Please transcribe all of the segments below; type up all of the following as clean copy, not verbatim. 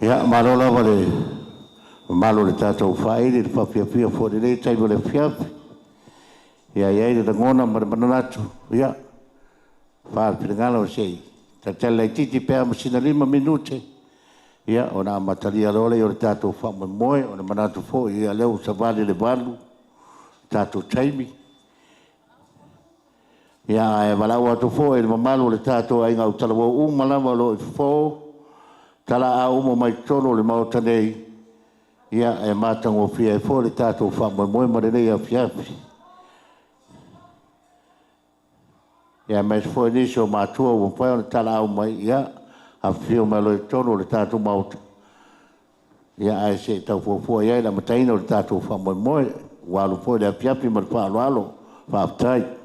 Ya marola vale malo le tato fai le papia pia fo le tai vale pia ya ya le ngona mar manatu ya fa pingalo sei tatella titi pe masina 5 minute ya ona matalia role yo tato fa moe ona manatu fo ya le usavale le balu tato taimi ya e vala wa to fo e malo le tato ai ngau tala wo malama lo fo tala a umo mai tolo le mau tanei ia e matango fia e fo le tato fa moe mo le ia fiafi ia mai fo ni so matua o pa tala a mai ia a fio mai lo tolo le tato mau ia ai se tau fo ia la mataino le tato fa moe wa lo fo le fiafi ma fa lo fa tai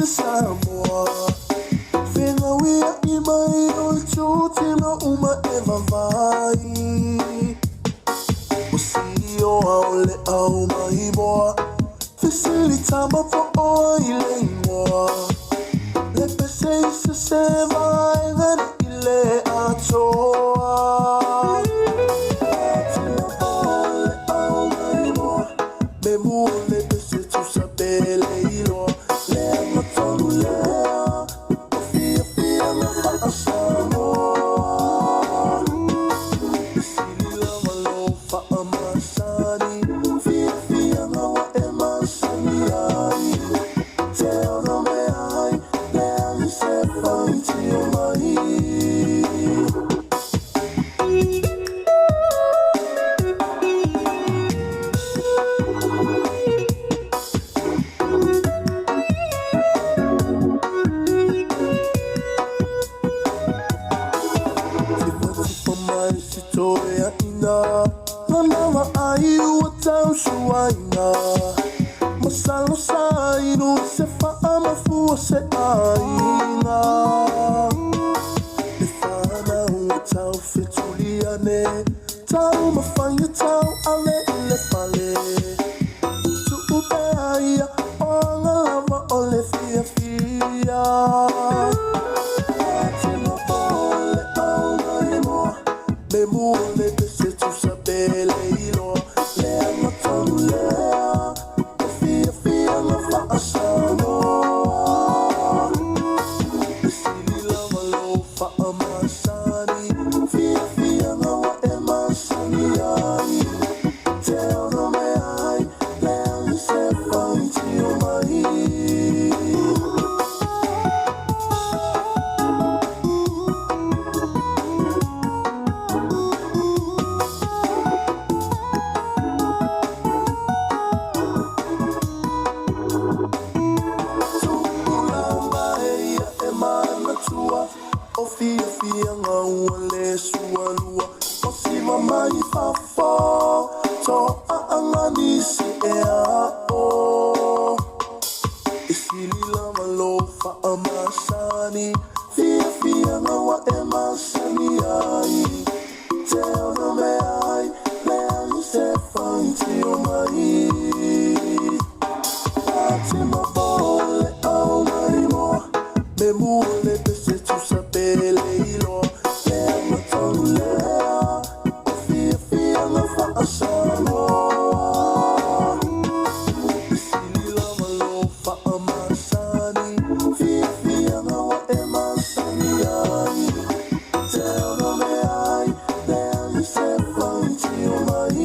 Samoa, ia imai o chutina uma eva vai. O sio aole au mai boa. Facilitama po o ile moa. Le pese se vai gan ile atoa. Tina ole au mai boa. Me mu le pese tu sapele ilo. Le matonu lea. Fia na fa asamo. Sili la malo fa amasani. Fia na wa emasani ai. Teo no me ai. Le ai se fanti o mai. Toya ina, nanawa ai ua tau suaina. Masalo sainu se faama fua se aina. Me whana ua tau fetuliane, tau mawhaia tau ale ile fale. Tuupe aia, o anga lava o le fia fia. Me mule pese tu sapele ilo. Lea matonu lea. Fia la fa asano. Sili la malo fa amasani. Fia la wa emasani ai. Teo no me ai. Lea li se fanti o mai. O fia ngau le sualua. O si mamai fafo. To aangani si e o. E sili la malo fa amasani. Fia ngau a emasani ai. Teo no me ai. Le ai se fanti o mai. Pati ma bole au mai moa. Me mule pese tu sapele ilo. Lea matonu lea. O fia la fa asano. Sili la malo fa amasani. Fia la wa emasani ai. Teo no me ai. Lea li se fanti o mai.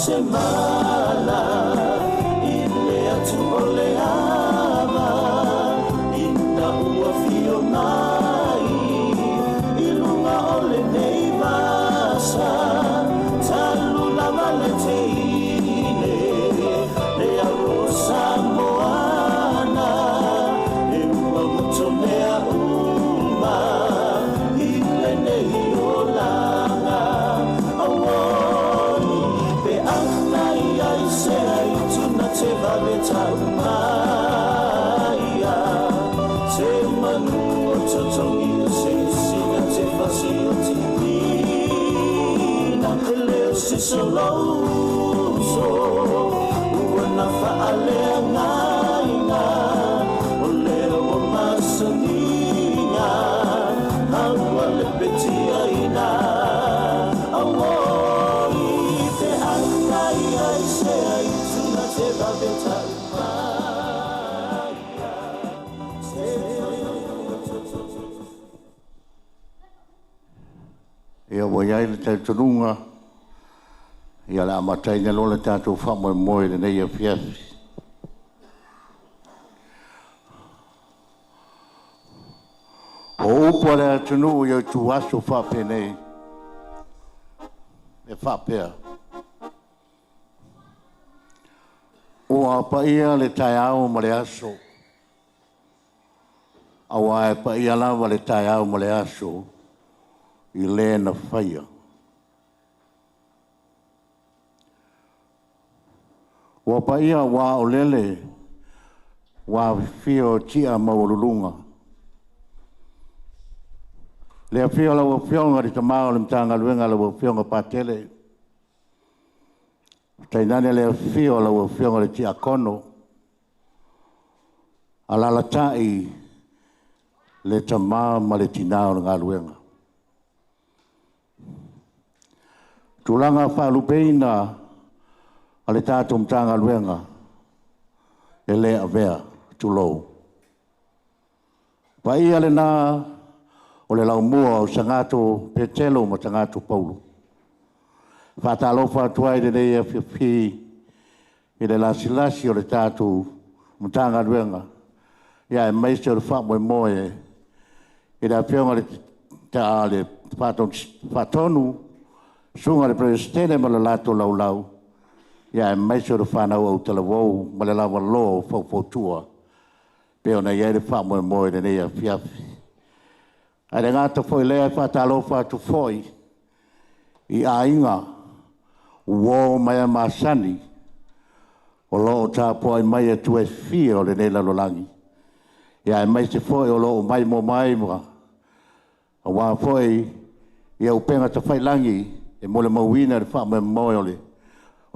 Semana ile atu oleava ina ua fio mai ilunga ole neiva Ia waiai le tau tununga, ia la amatai na lola tātou whamoe moe le nei a fiafi. O upa le atunu ia tu aso whape nei, e whapea. O a paia le tai au ma le aso, awa e paia lava le tai au ma le aso, I le na whaia. Wa paia wa o lele, wa fio tia maurulunga. Le fio la wa fionga di tamao le mtanga luenga la wa fionga patele. Tainane le fio la wa fionga le tia kono. Alala tai le tamao ma le tinao nga luenga. Tulanga whalupeina ale tātou mtanga luenga e le avea tulou. Pai ale nā o le lau mua o sangato Petelo ma sangato Paulo. Whatalofa tuai de nei FFP i le lasilasi o le tātou mtanga luenga. Ia e meise o le whamoe moe i le apionga le ta le whatonu sunga le presidente ma le lato lau. Ia e meise o le whanau au talavou ma le lawa lo faufotua. Peo na ia le whamoe moe le nei a fiafi. Ai le ngata foi lea whatalofa tu foi I a inga uo mai a masani o loo tāpua I mai e tu e fia o le nei lalolangi. Ia e meise foi o loo mai mo mai mua. A wā foi ia upenga ta whailangi e mole mawina le whamoe moe o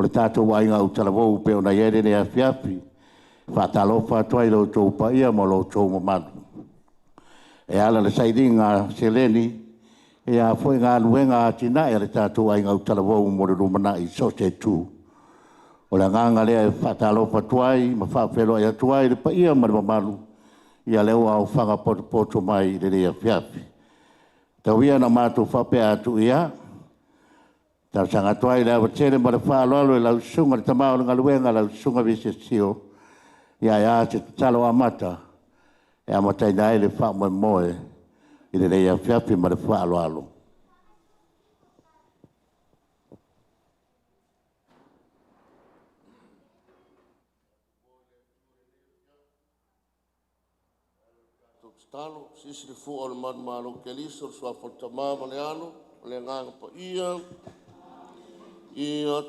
le tātou wainga au talavou peo na iere ne a fiafi. Whatalofa tuai lo tō paia mo lo tō mamanu. E ala le sairinga seleni e a foi ngā luenga tina e le tātou wainga au talavou mo le rumana I so te tū. O le nganga lea e whatalofa tuai ma whawhelo e tuai le paia mo le mamanu. Ia leo au whanga poto mai le rea fiafi. Tau ia na mātou whapea atu ia. Tau sanga tuai lea watere ma le whaaloalo e lau sunga le tamao le ngaluenga lau sunga vise sio. Ia te talo amata. E amatai nai le whamoe moe I le rea fiafi ma le whaaloalo. Talo, sisi fu o le malo ke liso so fa tamama le ano le nganga pa ia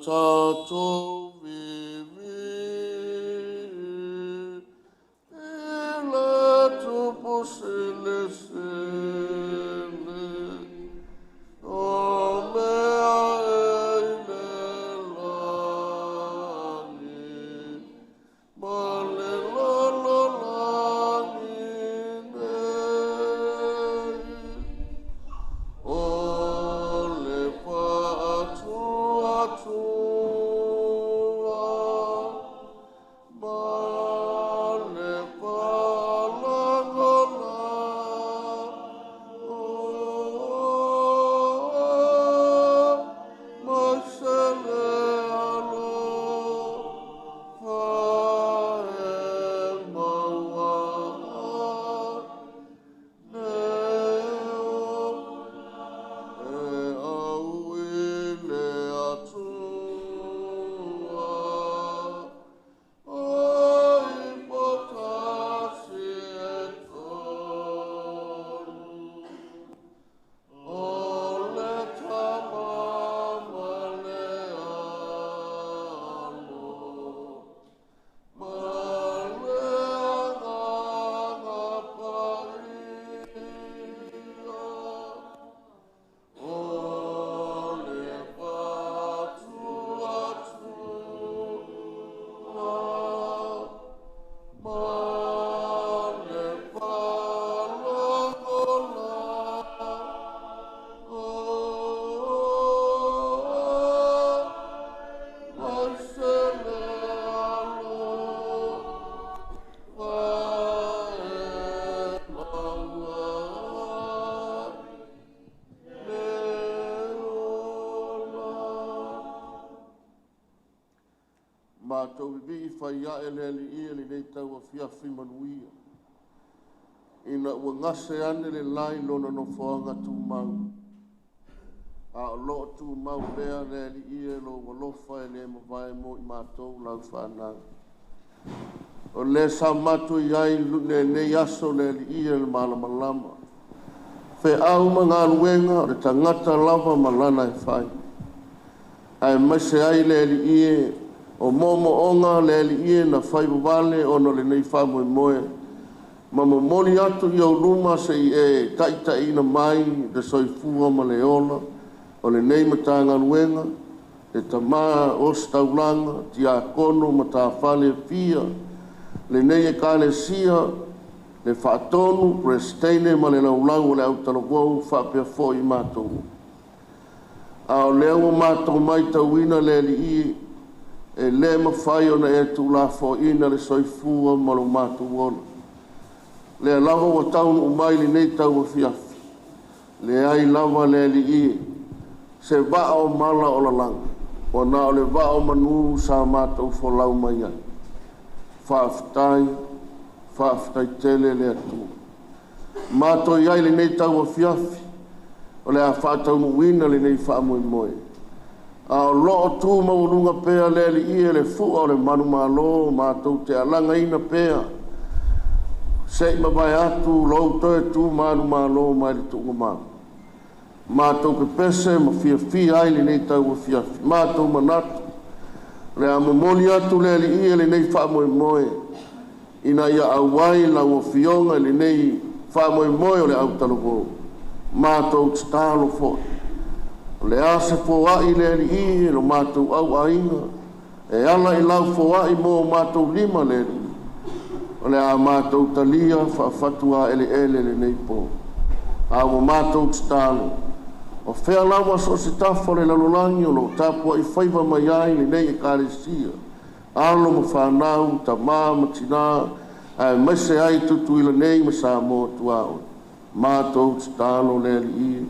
tato vivi ila tu posele o me Mātou bibi I whaia e le li ia li nei tau a fiafi manuia. Ina ua ngase ane le lai lona no whaanga tu mau. A o loo tu mau lea le li ia lo walofa e le mawai mo I mātou lau whanau. O le sa matu iai lune nei aso le li ia le malamalama. Fe au mga aluenga o le tangata lava malana e whai. Ai maise ai le li ia o momo onga le li ia na whai wale o no le nei whamoe moe. Mama moni atu I au luma se I e taita ina mai de soifua ma le ola o le nei matanga aluenga. E tamaa o staulanga ti a kono ma ta whale fia. Le nei e kale sia, le whaatonu, presteine ma le laulau o le au talawau whapea fo I mātou. A o leo o mātou mai tauina le li I, e le mawhai o na e tu la fo ina le soifua ma lo mātou ona. Le lava o taunu umai li nei tau o fiafi. Le ai lava le li I, se va o mala o la langa. O na o le va o manu sa mātou fo lau mai ai. Whaafitai tele le atu. Mātou iai le nei tau o fiafi, o le a whaatau nuina le nei whaamoe moe. A o loo tū maurunga pēa le li ia le fua o le manu malo, mātou te alanga ina pēa. Se ima vai atu, lau toe tū manu malo mai le tunga mau. Mātou pe pese ma fia ai le nei tau o fiafi. Mātou manatu. Le a mamoni atu le li ia le nei whaamoe moe. Ina ia awai la o fionga le nei whaamoe moe o le au taloko. Mātou tstalo fo. Le ase fo ai le li ia lo mātou au ainga. E ala I lau fo ai mo mātou lima le li. O le a mātou talia whaafatua ele le nei po. A o mātou tstalo. O whea lawa so se tafo le lalolangi o lo tapua I whaiva mai ai le nei e kāresia. Alo ma whanau, ta maa ma tina, ai maise ai tutu ila nei ma sa mo tuao. Mātou tstalo le li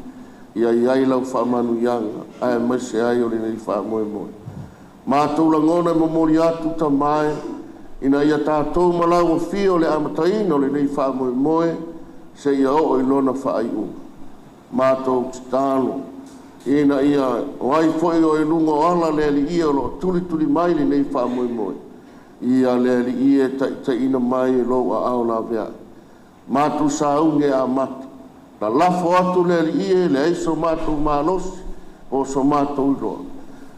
ia iai lau whamanu ianga, ai maise ai o le nei whamoe moe. Mātou langona ma mori atu ta mai, ina ia tātou malau o fio le amataina o le nei whamoe moe, se ia o ilona whaai unga. Mātou tstalo. Ina ia wai foi o ilunga o ala le li ia lo tuli mai li nei whamoe moe. Ia le li ia ta ina mai lo a au la vea. Mātou sa unge a matu. La lafo atu le li ia le eiso mātou mālosi o so mātou iroa.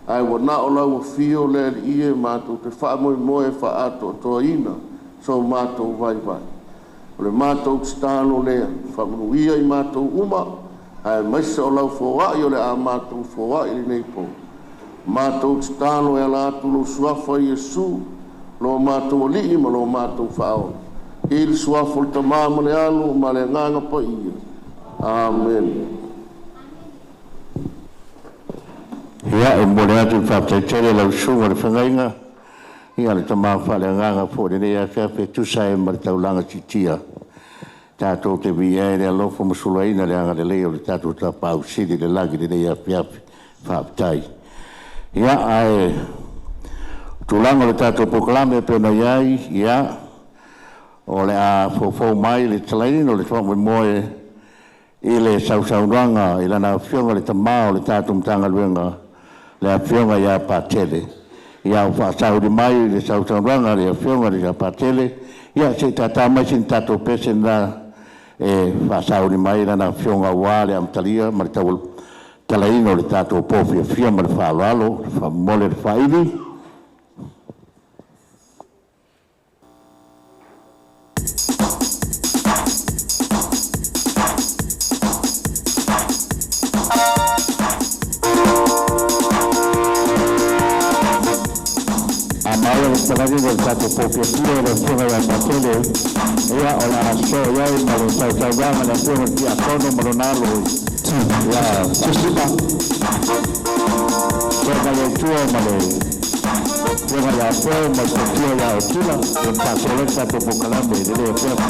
Ai wana o lau o fio le li ia mātou te whamoe moe wha ato toa ina so mātou vai. O le mātou tstalo lea. Whamunu ia I mātou uma. Ai maise o lau fōwai o le a mātou fōwai li nei po. Mātou tstalo e ala atu lo suafa Iesu, lo mātou li ma lo mātou whao. Il suafa le tamama le alu ma le nganga pa ia. Amen. Ia e mole atu whaptaitere lau sunga le whangainga. Ia le tamama wha le nganga po le nei a whiawhi tusai ma le taulanga titia. Tātou te via e alofo masulaina le anga le leo le tātou ta pau siri le lagi le nei a piapi whaaptai. Ia ae tūlanga le tātou pokalame pe na iai, ia o le a fōfou mai le talaini no le whamoe moe I le sausauranga I lana whionga le tamao le tātou mtanga luenga le a whionga ia pātele. Ia o whaasauri mai le sausauranga le a whionga le a pātele. Ia se tātā mai sin tātou pesen na e whaasauri mai lana whionga wale am talia ma le talaino le tātou pōwhia whia ma le whaalalo, whamole le whaili. Amaya le talaino le tātou pōwhia whia le whionga ia pātele. Ia o la aso iai ma lo sausauranga le whionga ki a kono ma lo nalo. Ia, tusipa. Whionga le tua ma le whionga ia pō ma le tua ia o tila. E pātele tātou pokalame le leo whionga.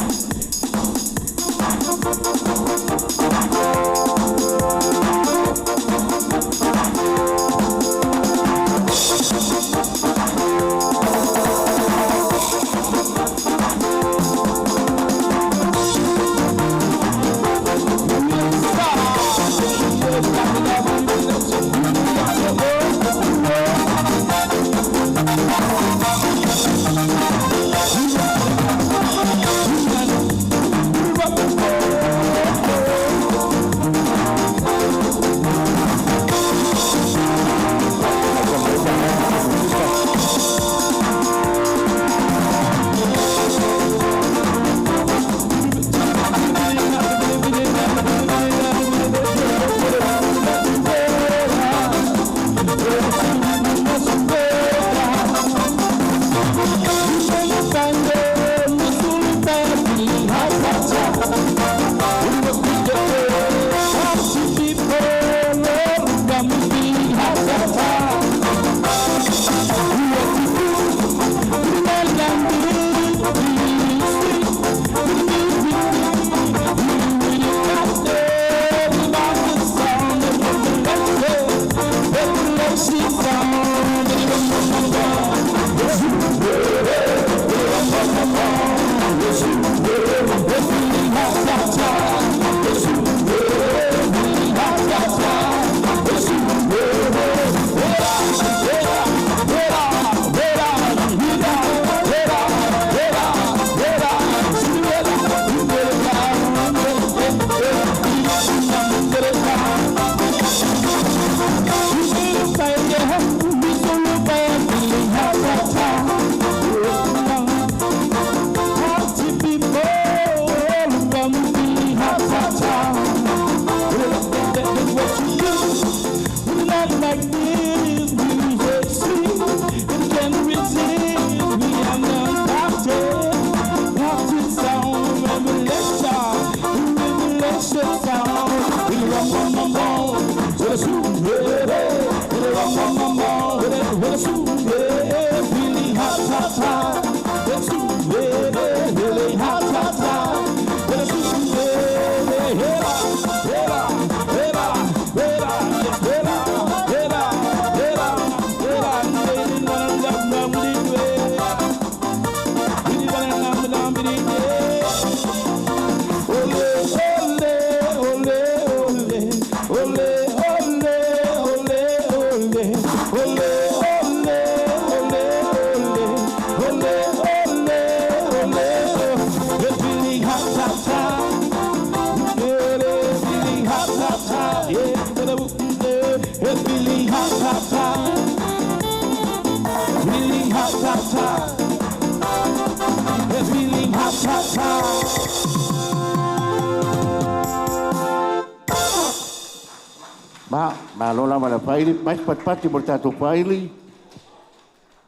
Ma lola mala paili, mais pat mo tato paili.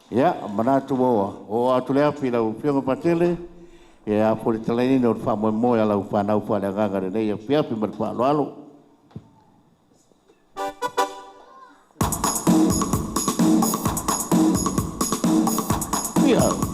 Ya, manatu o atulea pila o piongo patele. Ya, por taleni no fa mo ala upa na upa da ganga ne ya pia pi merpa lo Ya.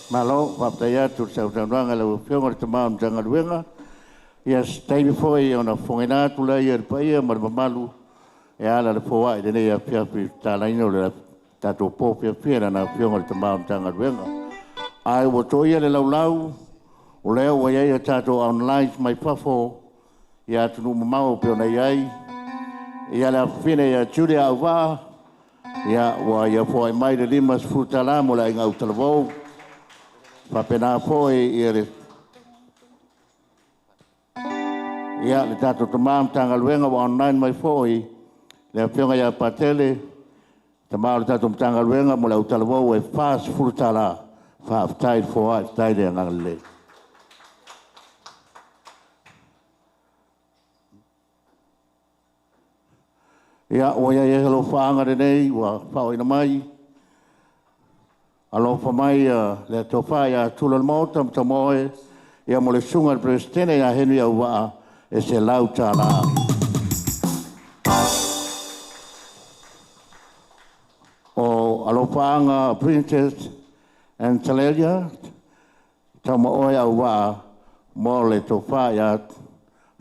Malo, waptaya tu sa utang ala upiong at tamam jangan wenga. Ya stay before ya na fongena tu la ya pa ya marmalu. Ya la poa ide ya pia pi talaino la tato po pia pia na upiong at tamam jangan wenga. Ai wo to ya le lau lau. O leo wa ya tato online my pafo. ia tunu mau pe ona iai ia la fine ia tūre au wā ia wa ia foi mai de limas futala mo la inga utalvo pa pena foi ia le ia le tato tamam tanga luenga wa online mai foi le pionga ia patele tamau le tato tanga luenga mo la utalvo e fast futala fa aftai fo aftai de ngale ia o ia helo faanga de nei wa fa ina mai alo fa mai le tofa ia tulal motam tomoe ia mo le sunga prestene ia henu ia wa e se lauta la o alo faanga Princess and Talelia tomoe ia wa mo le tofa ia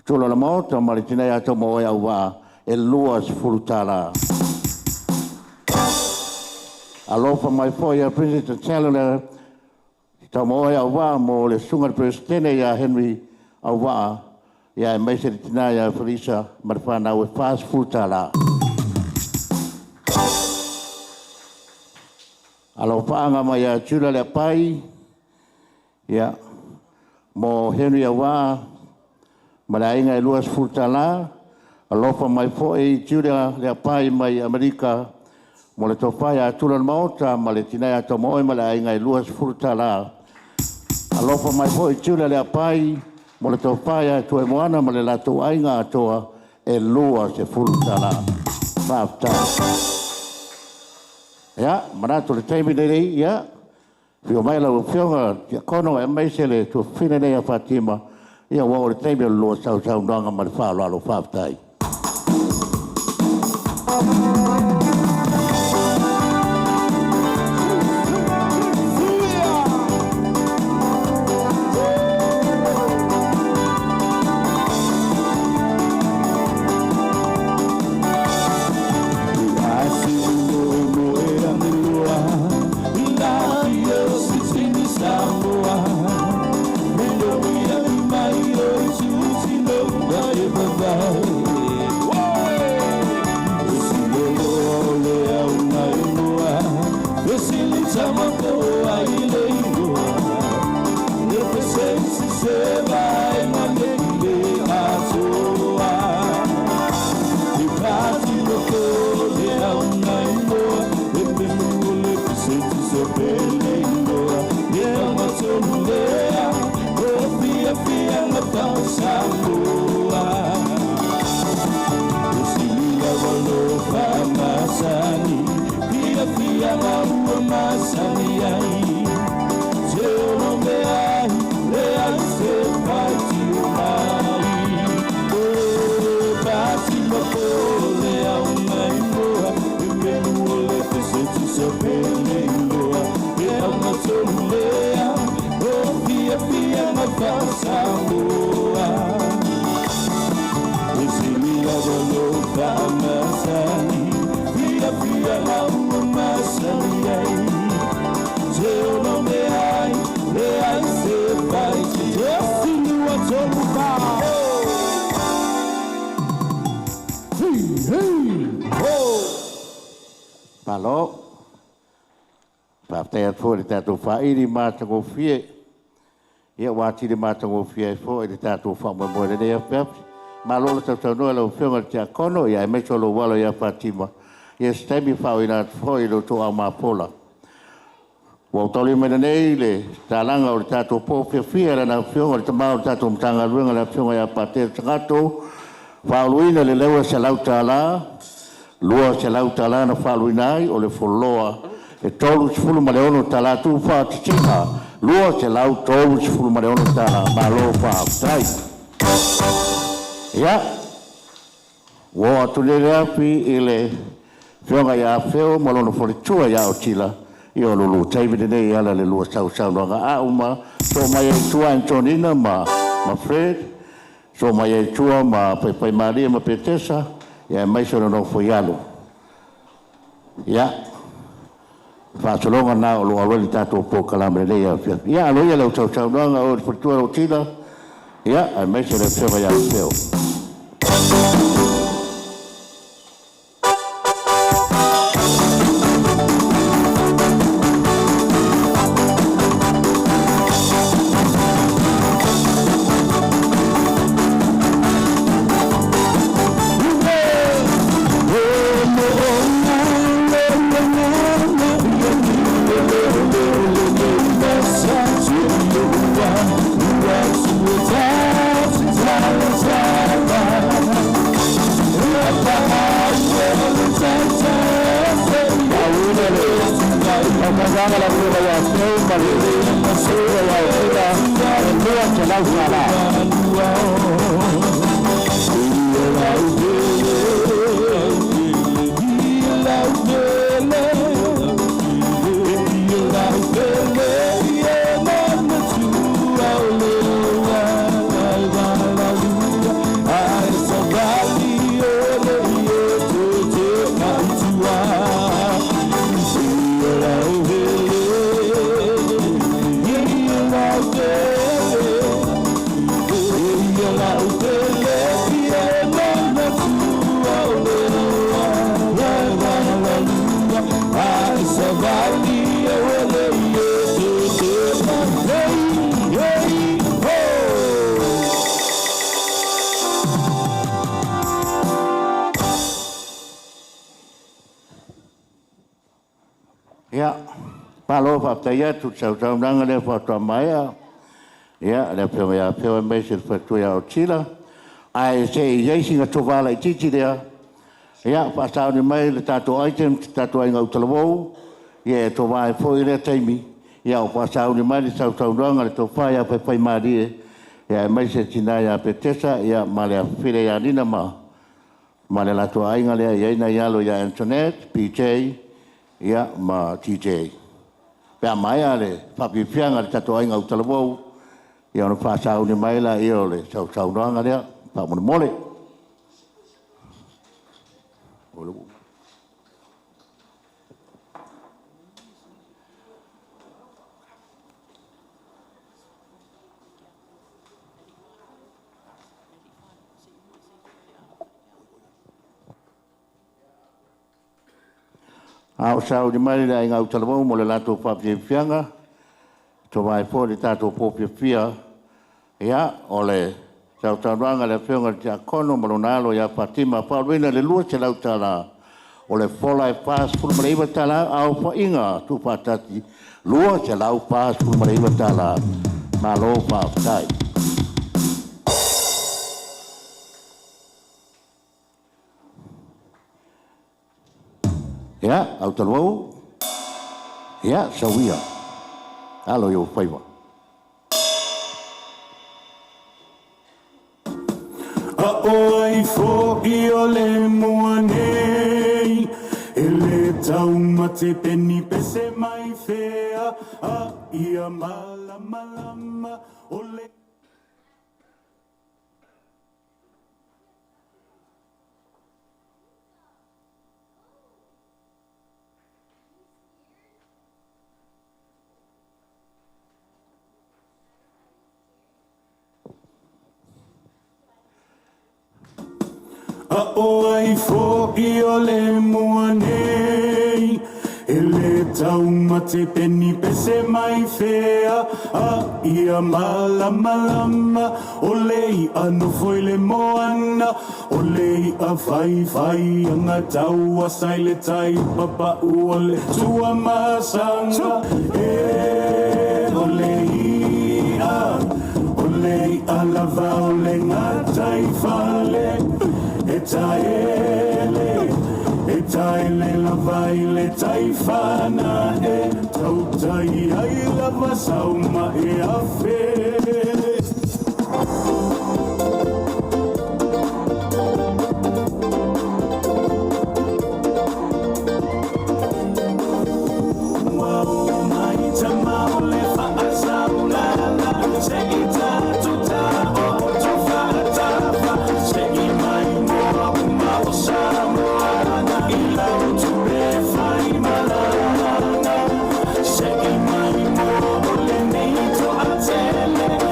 tulal motam ma le tina ia tomoe ia wa e luas fulutala. Alofa mai foi a Princess Challenger tamoe au wā mo le sunga prestene ia Henry au wā ia e meise tina ia Felisa marwhana o e fast fulutala. Alofa anga mai a tula le pai ia mo Henry au wā ma la inga e luas fulutala alofa mai foi tira le pai mai Amerika mo le tofai a tulan maota ma le tinai a tomoe ma le ainga i luas furtala alofa mai foi tira le pai mo le tofai a tue moana ma le lato ainga atoa e luas e furtala fafta ya manato le taimi nei ya fio mai la fionga ya kono e mai se le tu fine nei a Fatima ia wa le taimi lo sau nanga ma le fa lo faftai Palo, papte fuori tato fa iri mata go fie, ia wati di mata go fie fuori tato fa mo mo de FF, ma lo tato no lo fionga tia kono ia me solo walo ia Fatima, ia stemi fa ina fuori lo to ama pola. Wa toli me nei le talanga o tato po fie na fionga tama tato mtanga luenga la fionga ia pate tato, fa luina le lewa se lauta la. Lua se lau tala na whaluinai o le wholoa e tolu se fulu mareono tala tu whaatitinga. Lua se lau tolu se fulu mareono tala ma lo whaaftai. Ia, wo atu le api i le whionga ia whio malono whoritua ia o tila i o lulu taimine nei ala le lua sau noanga a uma so mai e tua Antonina ma Fred so mai e tua ma Pai Maria ma Petesa ia mai sono no foi alo ia fa solonga na lo alo tato po kalamre le ia lo ia lo tau no o portua o tila ia mai sono se vai ao céu Naganga la pura ya sei malili Sura ya pura Nua chalau sala Ya, palo papaya tu sau nang le foto maya. Ya, le pia mai se foto ya ochila. Ai se ye singa tovala titi dia. Ya, pasau ni mai le tato item tato ai ngau tolo. Ye to vai foi le taimi. Ya, pasau ni mai sau nang le to faya pe pai mari. Ya, mai se tina ya petesa ya male file ya dina ma. Male la to ai ngale ya ina yalo ya internet PJ. Ya ma TJ. Pea mai ale papi fianga le tato ainga utalabou. Ya ono pasau ni mai la io le sau noanga lea pa mole mole. Au sau di mai la inga utalabou mo le lato papi fianga. To vai fo di tato papi fia. Ya ole sau tauranga le fianga tia kono malonalo ya Fatima Paulina le lua se lau tala. Ole fola e pas pul mareiva tala au pa inga tu patati. Lua se lau pas pul mareiva tala. Malo pa tai. Ya, autalabou. Ya, sawia. Alo yo faiwa. Ai fo'i o le moanei E le tau mate peni pese mai fea A ia malama lama o le o ai fo'i o le moanei E le tau mate peni pese mai fea A ia malama lama O lei anu foi le moana O lei a fai fai anga tau a sai le tai papa u o le tua masanga E o lei a lava o le ngatai fale E taele la vai le taifana E tau tai ai lava sauma e a fe Tell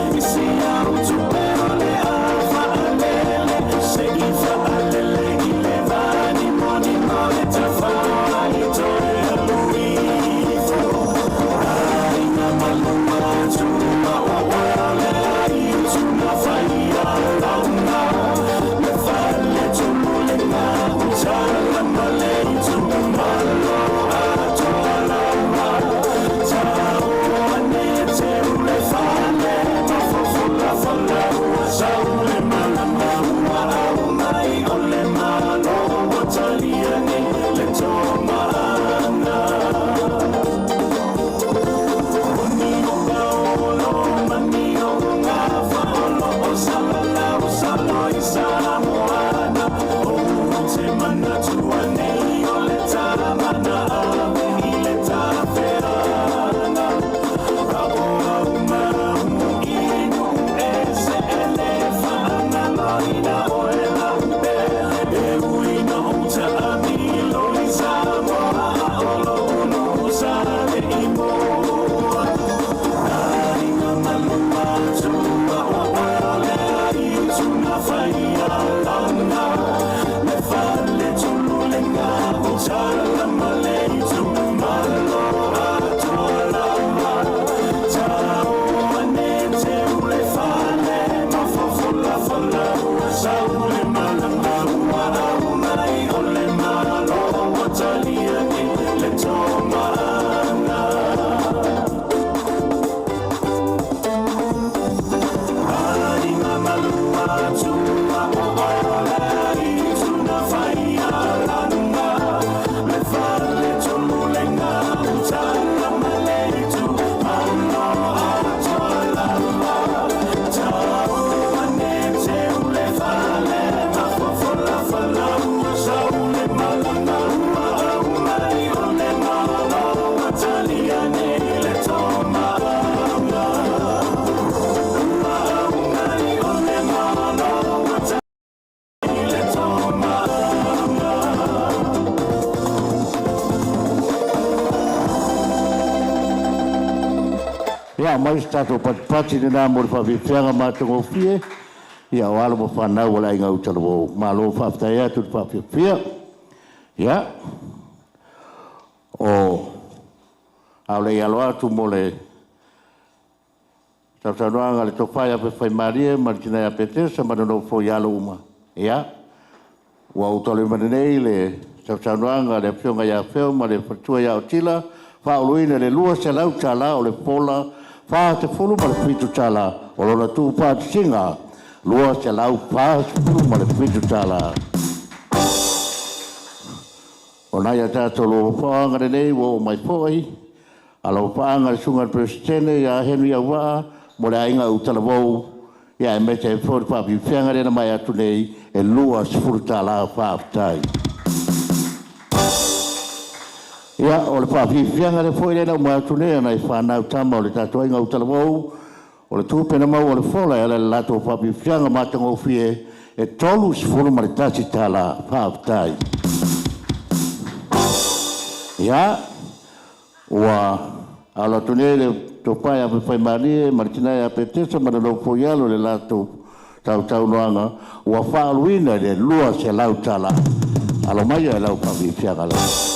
ia mai stato patipati ni nā mori whawhiwhianga mātango fie, ia o alo mo whanau wala inga utalawo, malo whawhitai atu ni whawhiwhia, ia, o au le alo atu mo le tausanuanga le tofai ape whai marie, maritina ia petesa, manano fo ialo uma, ia, ua utale manenei le tausanuanga le pionga ia wheo, ma le whatua ia o tila, whaoluina le lua se lau tala o le pola, wha te fulu ma le whitu tala, o lona tu wha te singa, lua se lau wha te fulu ma le whitu tala. O nai a tātou lo whaanga nei wo mai poi, a lo whaanga le sunga presidente ia Henry Awa, mo le ainga utala wau, ia e mete e fōri whapi whianga rena mai atu nei, e lua se fulu tala whaafitai. Ia, o le whawhiwhianga le fwoi rena mai atu nei, anai whanau tama o le tātou ainga utala wau, o le tūpena mau o le whola, e le lato whawhiwhianga mātango fie, e tolu se fulu ma le tasi tala whaafitai. Ia, ua ala tunei le topai ape whai marie, maritinai ape tesa, mananau fwoi alo le lato tau noanga, ua whaaluina le lua se lau tala, alo mai e lau whawhiwhianga lau.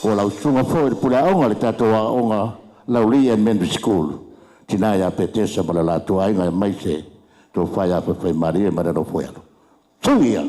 O lau sunga fo le pula onga le tato wa onga lau li and men's school tina ya petesa bala la to ainga mai se to fa ya pe maria mara no foi alo suia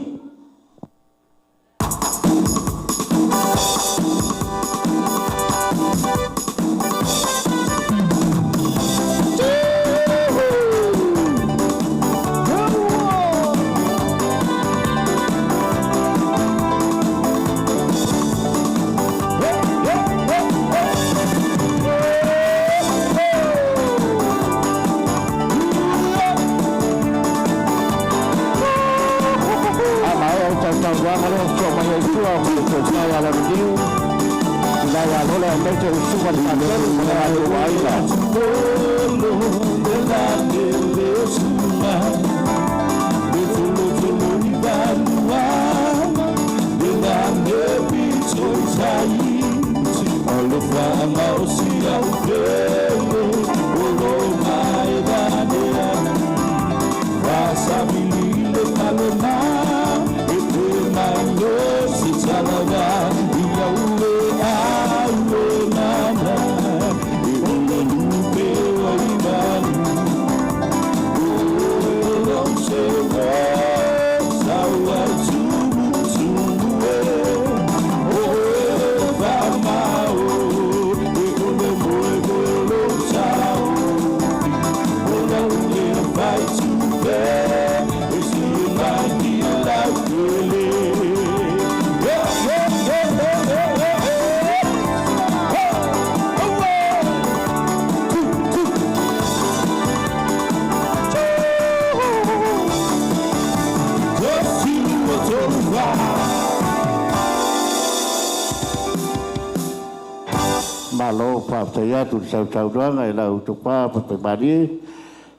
tu tau doanga e lau tupa pe mari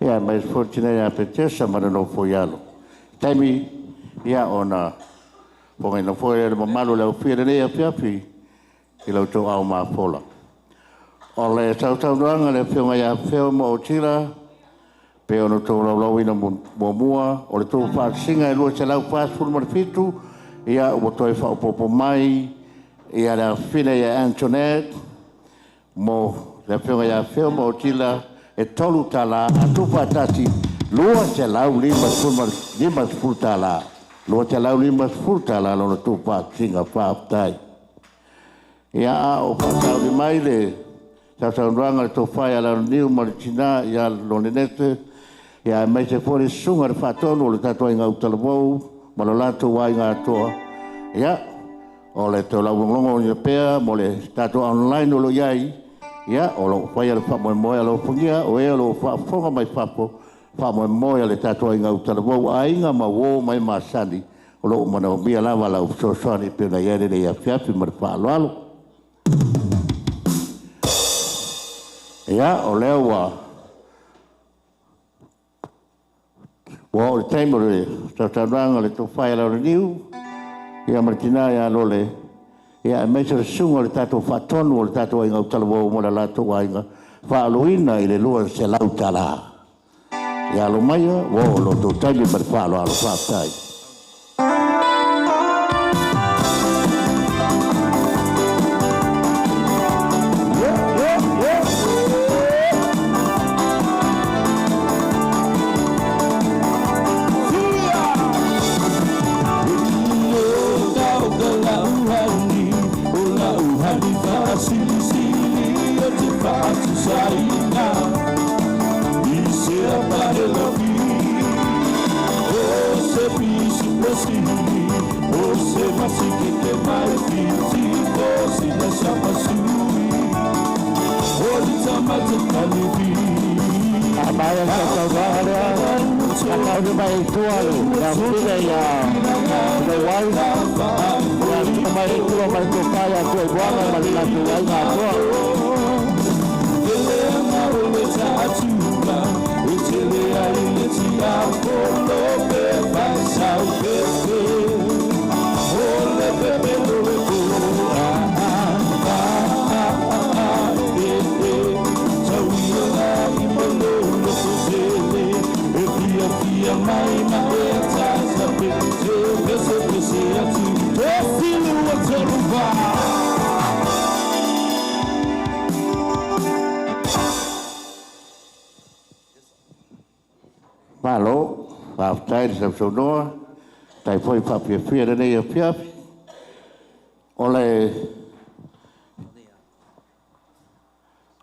ia mai fortina ia petesa mana no foi alo taimi ia ona ponga no foi e malo lau fia nei a piapi e lau to au ma pola o le tau doanga le fionga ia feo mo tira pe ono to lau ina mo mua o le to fa singa e lo se lau fa sul mar fitu ia o to e fa popo mai ia la fina ia Antoinette mo le pionga ia feo mo tila e tolu tala a tupa tati lua te lau lima tala lua te lau lima tala lona tupa singa whaaptai ia a o whaatau ni mai le tausaunranga le tofai ala niu maritina ia lonenete ia mai se fore sunga le whaatonu o le tatoa inga utalabou ma lo lato wa inga atoa ia o le to lau ngongo ni pea mo le tatoa online o lo iai ia o lo fai le fa mo lo fungia o e lo fa fonga mai papo fa mo le tatoa inga utalabou ainga ma wo mai masani o lo mana o bia lava la so soni pe na yere le ia fiapi mar fa lo ia o lewa o le taimo le tataranga le to fai la niu ia martina ia lole ia me se sunga le tato fatonu o le tato inga utalabou mo la to wainga whaaluina i le lua se lau tala. Ia lo mai o lo to taimi per whaalo alo whaatai. Malo, whaatai sa sonoa, tai foi whapia nei a piapi.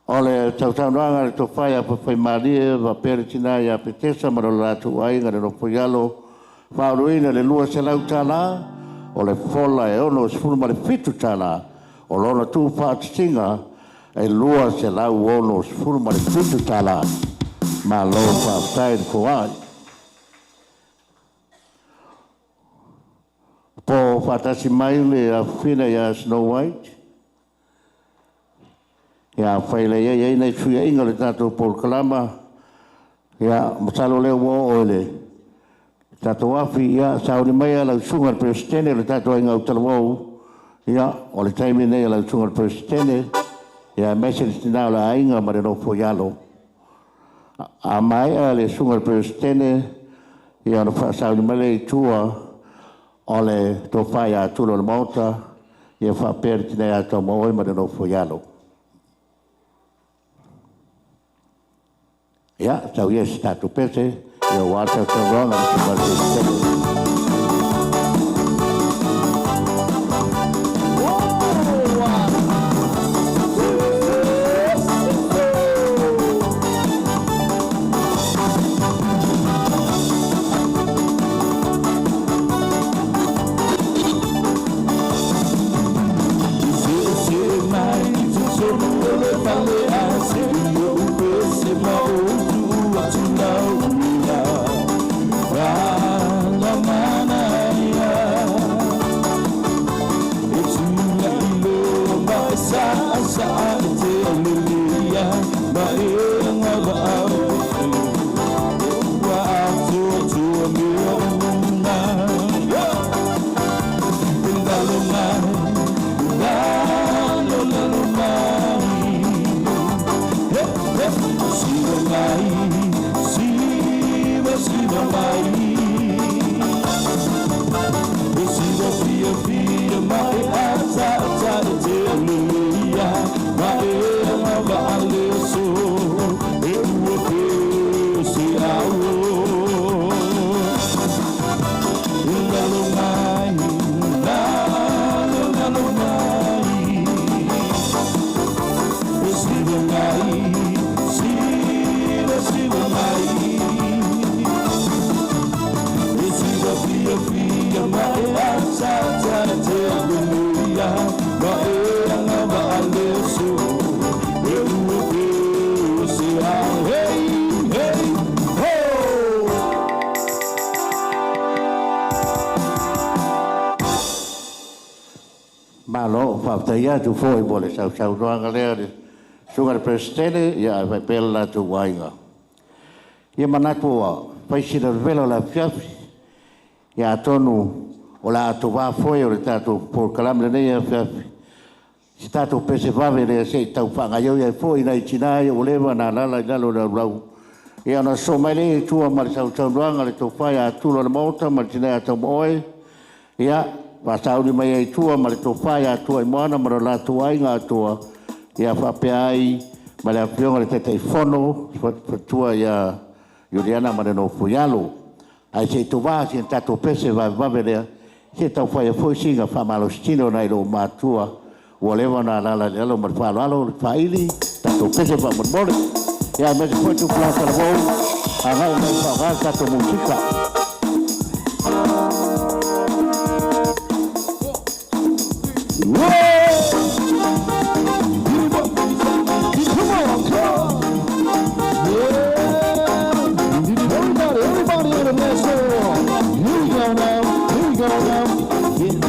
Ole tau noanga le to whai apa whai maria, wa pere tina ia petesa, mara ratu ai, ngare no poialo, whauruina le lua se lau tala, ole fola e ono sfulu mare fitu tala, o lona tu whaatinga, e lua se lau ono sfulu mare fitu tala, ma lo whaatai ko ai. Po whaatasi mai le a whina ia Snow White, ia whaile ia nei tui inga le tātou Paul Kalama, ia matalo leo mo o le tātou afi, ia sauri mai ala usunga presidente le tātou inga utalawau, ia o le taimi nei ala usunga presidente, ia message tina la inga marino poialo. A mai ala le usunga presidente, ia no sauri mai le tua, ole to fai a tulo le mauta, ia fa pertine a to mo ma no foialo. Ia, tau ia sta tu pese, ia wata to ronga le martese. Malo, whaptaia tu foi bole sau roanga lea de sunga presidente ia vai pela tu wainga. Ia manatua, paisira vela la fiafi, ia tonu o la atu wa foi o le tatu por kalam le nei fiafi. tato pese vave le se tau whanga iau iai fo ina i tinai o lewa na lala i lalo rau rau. E ana so mai le tua mari tau tau ruanga le tau whai a tula le mauta mari tinai a tau moe. Ia, wa tauri mai ai tua mari tau whai a tua i moana mara la tua i ngā tua. Ia whapea ai mari a pionga le tete i fono tua ia Juliana mari no fuialo. Ai se tu va si tato pese vave lea. Se tau whai a fo singa whamalo stino nai lo mātua. Whatever na la yellow but follow faili tato pese pa mole ya me foi tu plaza bo aga me pagar tato música everybody in the next one. Here we go now. Yeah,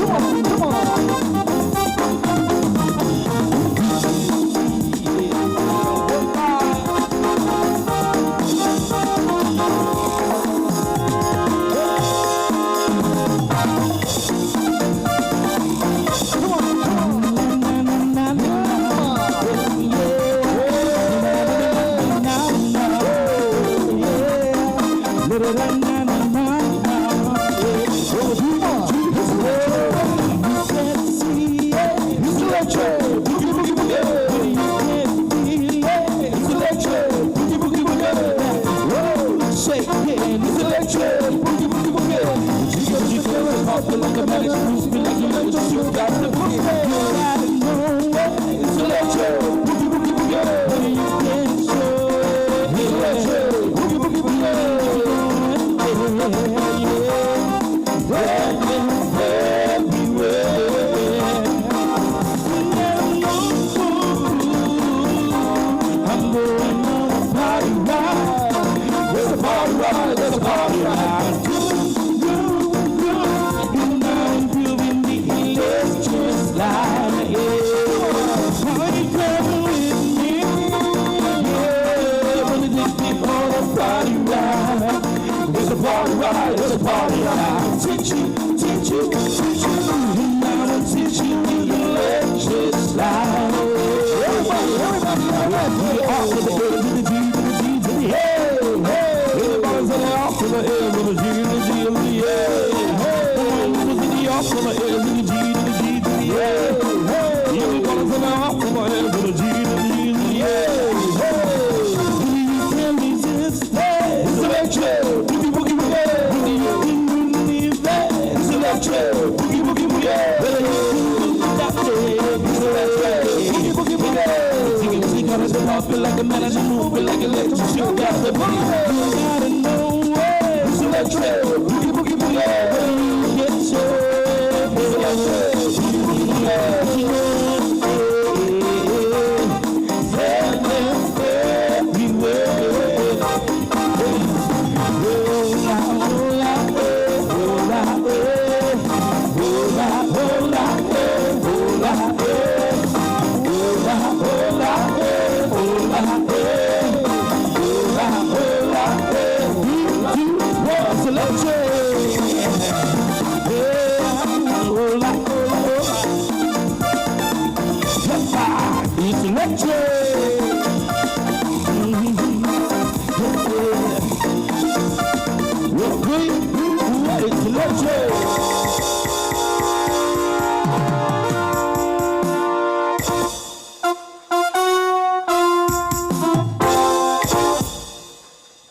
come on.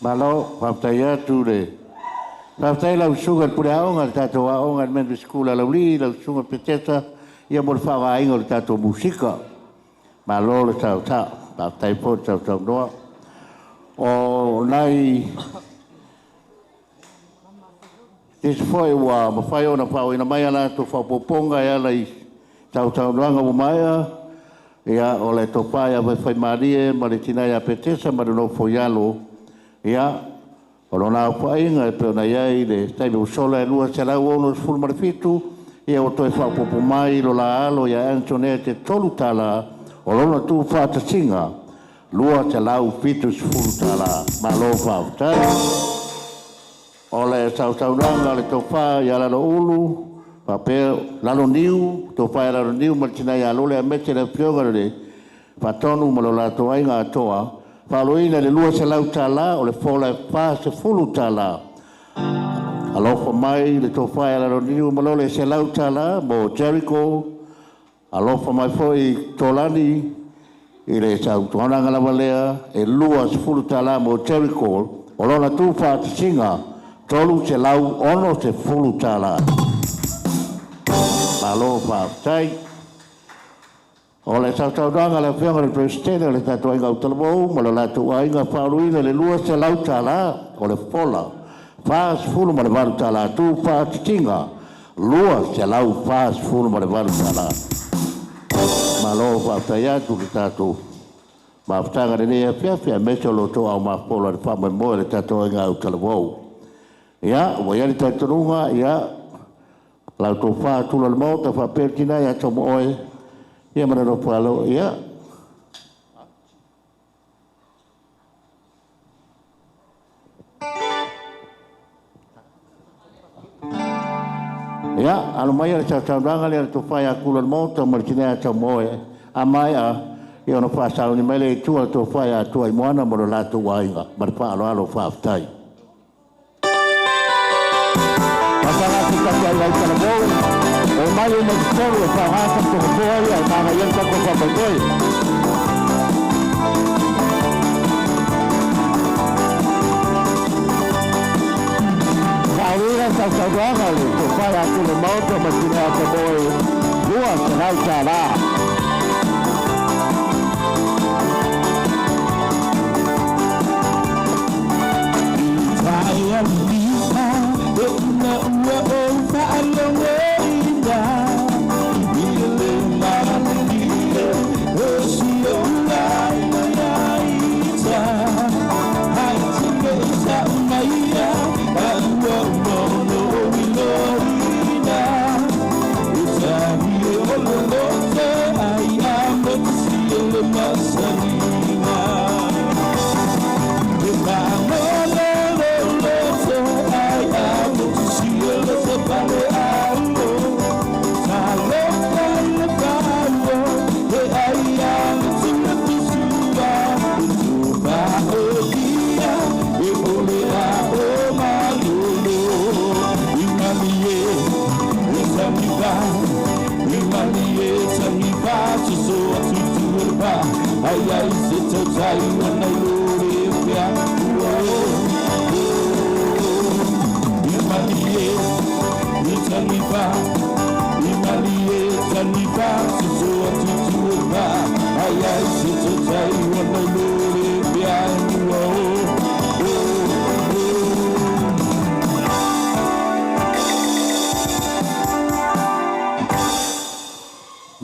Malo, papaya ture. Papaya la usunga pure aonga tato aonga men skula la uli la usunga peteta ia morfava ingo tato musika. Malo le tau ta, papaya po tau tau doa. O nai This foi wa mafai ona pau ina mai ana to fa poponga ia lai tau tau noanga mo mai ia o le topaia vai fai marie ma le tina ia petesa ma no foialo ia o lona fainga pe ona ia le stai no sola e lua sela ono ful marfitu ia o toi fa popo mai lo la alo ia Antonete tolu tala o lona tu fa tasinga lua sela u fitu ful tala ma lo fa tala o le tau tau ranga le topa ia la ulu Papel lalo niu to pai lalo niu martina ya lole mete le pioga le patonu malola to ai nga toa paloina le lua se lau tala o le fola pa se fulu tala alofa mai le to pai lalo niu malole se lau tala mo Jericho alofa mai foi tolani ile sau tona ngala valea e lua se fulu tala mo Jericho o lona tu fa singa tolu se lau ono se fulu tala Malo fa tai o le tau danga le fianga le presidente le tatu ai ngau talbo malo la tu ai nga pauina le lua se lau tala o le pola fas fulu ma le varu tala tu fa tinga lua se lau fas fulu ma le varu tala malo fa tai atu le tatu ma ftanga le ne fia meso lo to au ma pola le fa mo le tatu ai ngau talbo ya o ya le tatu runga ya Lau tō whā tūla le mauta wha pērkina ia tō moe. Ia mana no pālo, ia. Ia, alo mai ala tau ranga le tō whā ia kūla le mauta marikina ia tō moe. A mai a, ia no whā sāu ni mai le tua tō whā ia tua i moana moro la tō wainga. Mara whā alo whā aftai. Kaya ay kalabo o mayo na story sa hasang ko po ay mga yan sa ko sa boy Kaya sa sawangal so para ko na mauto masina sa boy buwan sa sala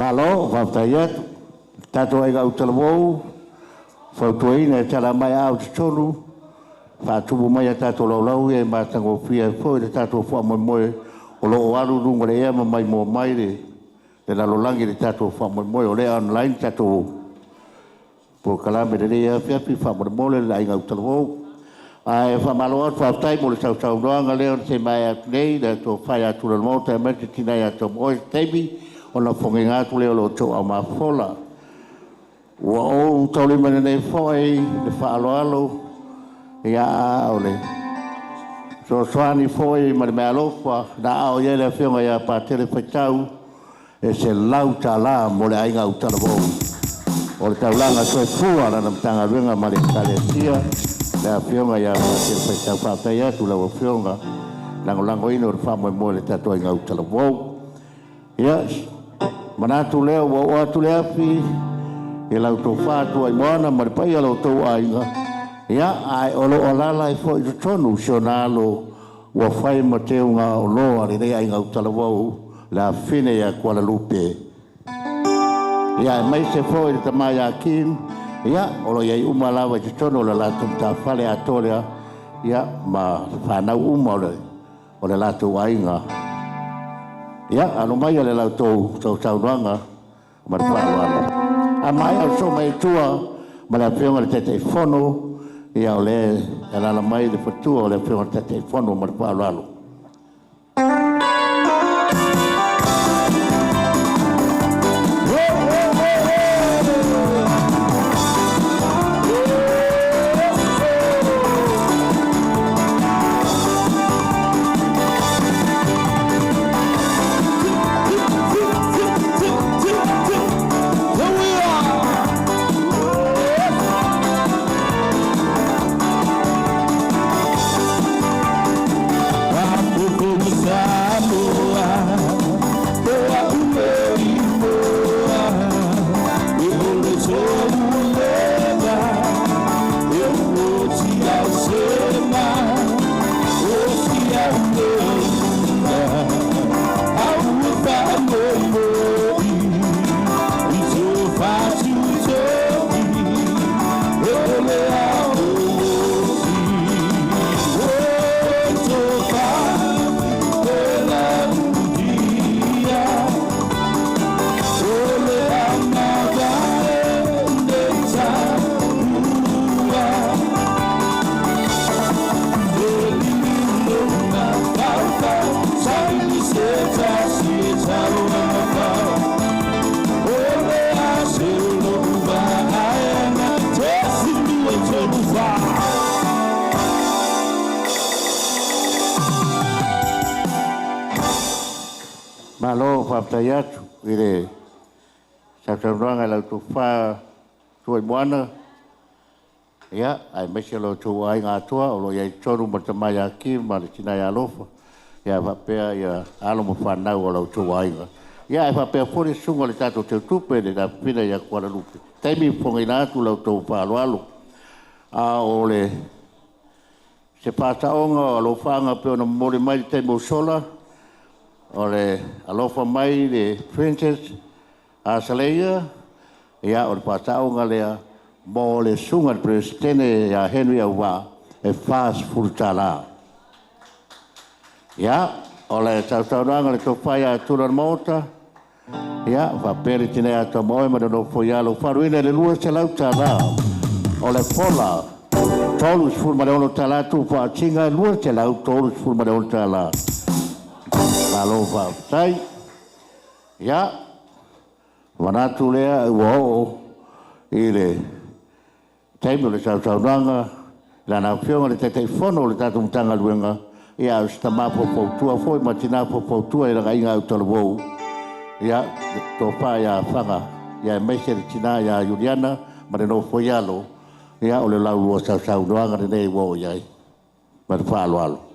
Malo, vaptayat, tato ai gau talabo, fautuaina tala mai au tonu, fatubu mai tato laulau e matango fia foi tato fo moe o lo alu rungo le ema mai mo mai le la lolangi le tato fo moe o le online tato po kalame le ia fia fa mo le ai gau talabo ai fa malo fa tai mo le tau doanga le se mai nei da to fai atu le mota me tina ya to mo tebi o la fonga tu le lo to a ma fola o tole mane nei foi le fa alo ia ole so swani foi ma me alofa da o ye le fionga ya pa tele fetau e se lauta la mo le ainga utalabo o le taulanga so fua na tanga venga ma le kalesia la fionga ya pa tele fetau pa ta ya tu la fionga lango ino fa mo le tato ainga utalabo ia manatu leo wa tu le afi e la to fa tu ai moana ma pa ia lo to ainga ia ai olo olala fo i tonu sonalo wa fai mateu nga olo ari dei ai ngau talavou la fine ya Kuala Lumpur ia mai se fo i tamaya kin ia olo ia umala wa tonu la tum ta fale atoria ia ma fa na umole o le latu ainga ia alo mai le lauto tau ranga ma fa wala a mai o so mai tua ma la pionga te fono ia ole ala la mai de fotu ole pionga te fono ma fa wala Malo whaptaiatu, ire Sautaunoanga lau tu wha tuai moana. Ia, ai mesi alo tu ai ngā tua, o lo iai tonu ma te mai a ki, ma le tina ia lofa. Ia whapea ia alo mo whanau o lau tu ai ngā. Ia ai whapea pori sunga le tātou te tupe le nā pina ia Kuala Lupe. Taimi pongai nā tu lau tau whaaloalo. A o le se pātaonga o lo whaanga peo na mori mai te mo sola. O le alofa mai le Princess a Saleia. Ia o le pātaonga lea mo le sunga presidente ya Henry Awa e fast full tala. Ia o le Sautaunoanga le tofaya turan mota. Ia va pere tine ata moe ma no foialo faruina le lua se lau tala. O le pola tolus full ma no tala tu fa chinga lua se lau tolus full ma no tala. Malo va sai. Ia vanatu lea uo ile taimo le Sautaunoanga la na fionga le tete fono le tatu mtanga luenga ia stama po tua foi matina po tua ira inga utolwo ia to pa ya fanga ia meser tina ya Juliana mareno foialo ia ole la lo Sautaunoanga ne wo ia mar fa alo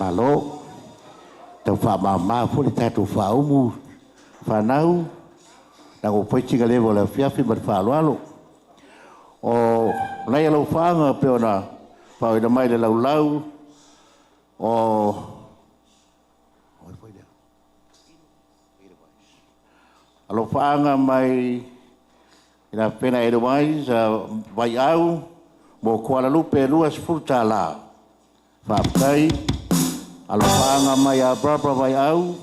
Malo tau fa mama fo le tatu fa umu fa nau na go foi tinga levo la fiafi mar fa alo o lai lo fanga pe ona fa ina mai le lau o foi dia alo fanga mai ina pena e mais vai au mo Kuala Lupe luas furtala fa tai alopanga mai a brabra vai au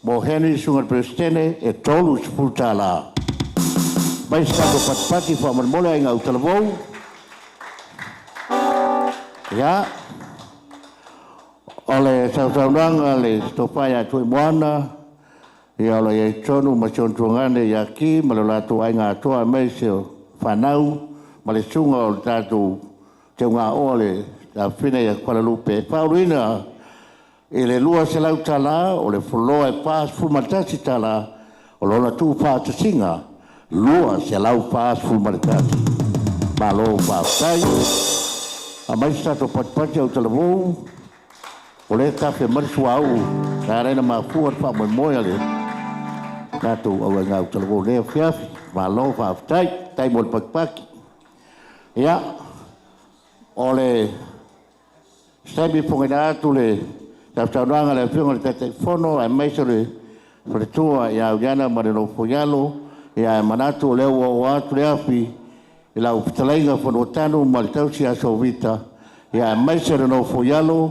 mo Henry sunga presidente e tolus furtala vai stado patpati fa marmole inga utalvo ya ole Sautaunoanga le stofaya tu moana ya ole e tonu ma chontungane ya ki malola tu ainga to mai se fanau male sunga o tatu te nga ole la fine ya Kuala Lupe Paulina ele lua se lau tala o le foloa e pas fulmatasi tala o lona tu pa singa lua se lau pas fulmatasi malo pa sai a mai stato patpati au talavu o le kafe marsuau ka rena ma fuar pa mo moia le katu au nga talavu le fiaf malo pa sai tai mo patpaki ya ole sabi pongena tu le Sautaunoanga le fionga le tete fono ai mai sore fretua ya Uliana marino foialo ya manatu le o atu le afi ila upitalenga fono tano maltausi a sovita ya mai sore no foialo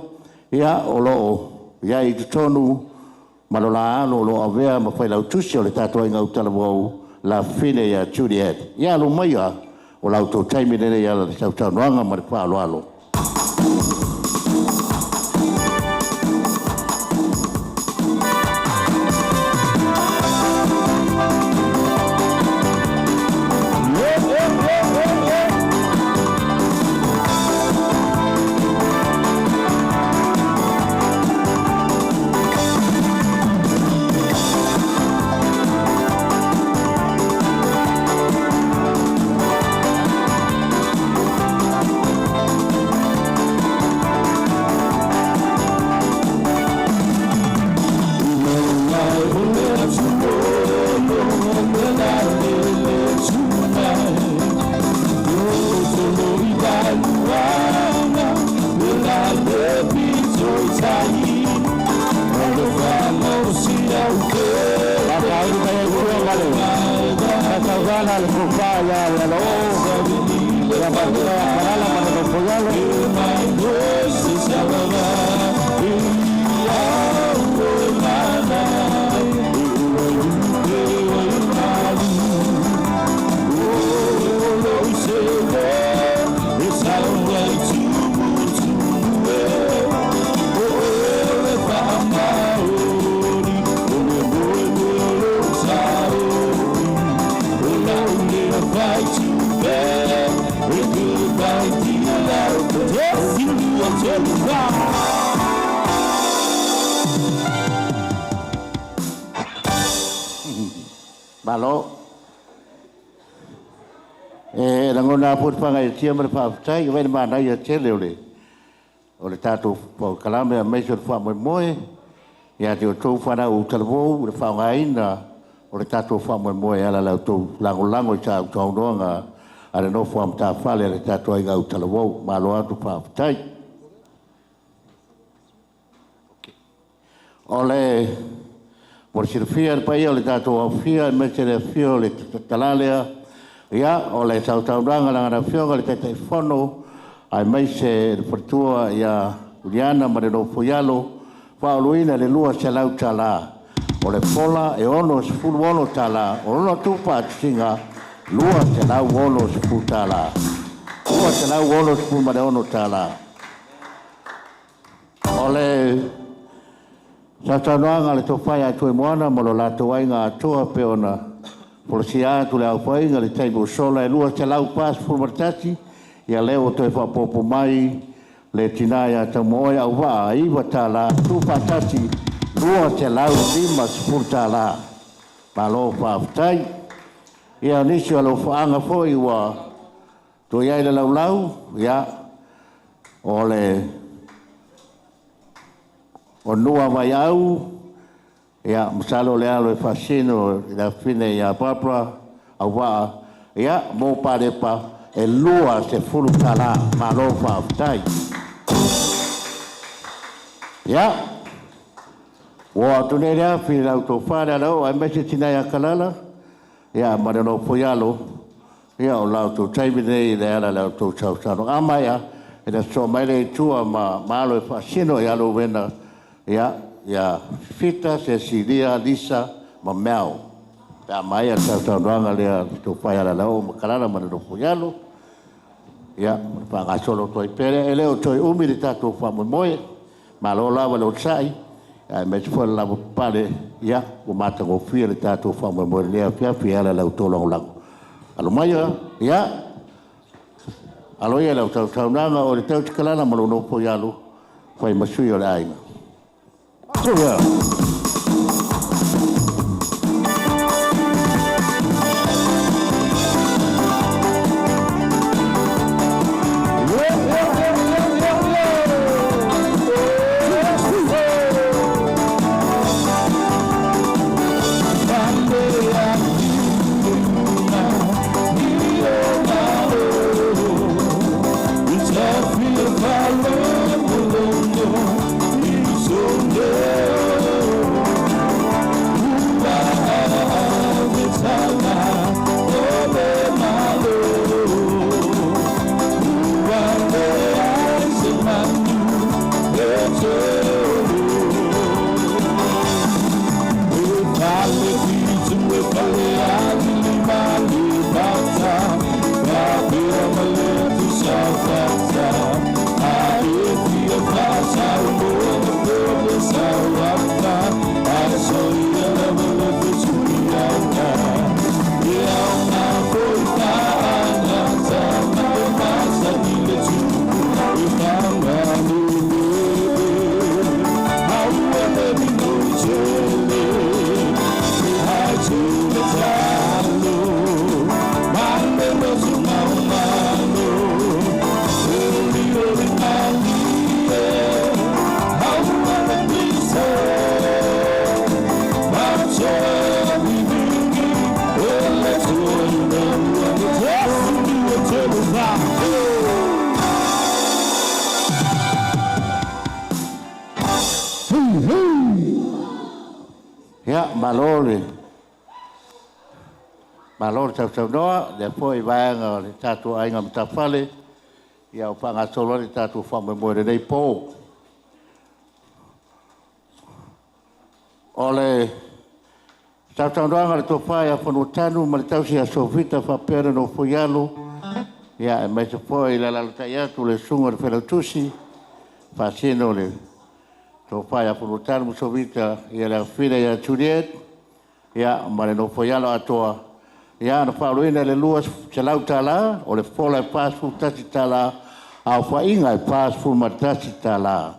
ya olo ia i tonu malola alo lo avea ma fai lau tusi o le tato inga utala wau la fine ia Juliet. Ia lo mai a o lau tau taimi nere ia la tau tau noanga ma le pa alo alo. Malo. Rangona put pangai tia mer pa tai vai ma na ia tele ole. Ole tatu po kalame me so fa mo moe. Ya te to fa na u talvo le fa ngai na ole tatu fa mo moe ala la to lango cha to nga ale no fa ta fa le tatu ai ga u talvo malo atu pa tai. Ole por sirfia pa ia le tato fia me se fio le talalea ia o le tautanga la fio le telefono ai mai se portua ia Juliana Marino Foialo fa luina le lua se lau tala o le pola e ono se fu ono tala o no tu pa tinga lua se lau ono se fu tala lua se lau ono se fu ma ono tala o le sa tanoanga le tofai a tue moana mo lo la toainga a toa peona polosia tu le au painga le taibu sola e lua te lau pas fulmartati ia leo toe whapopo mai le tinaya ta moe au waa iwa ta la tu patati lua te lau lima spurta la palo whaftai ia nisi alo whaanga foi wa to iai le lau lau ia o le o nua mai au ia masalo le alo e fascino la fine ia papra au waa ia mo pare pa e lua se fulu tala malo whaftai ia wa tunera fi la to fara lo ai me tina ya kalala ia marano foialo ia o la to taimi nei le ala la to chau chau ama ia e da so mai le tua ma malo e fascino ia lo vena ia fita se sidia lisa ma mel ya mai a chau ranga le to fai ala lo kalala marano foialo ia pa ga solo to pere ele o to umilita to fa moe malo lava lo sai me foi la pare ia o mata go fia le tato fa mo le fia la to lo la alo mai ia alo ia la to na o le tau kala na mo no po ia lo foi masui o ai Ya, malole tau noa, le poi vaenga le tatu ainga mtafale, ia o panga solo le tatu whamu moere nei pō. Ole, tau noa le tō whae a whanu tanu, ma le tau si a sofita whapera no whuialu, ia e mai te poi la lalata iatu le sunga le whenau tusi, whasino le tō whae a whanu tanu sofita, ia le whina ia Juliet, ia ma le no whuialu atoa, ia na whaoruina le lua se lau tala, o le whola e pāsfu tasi tala, au whainga e pāsfu ma tasi tala.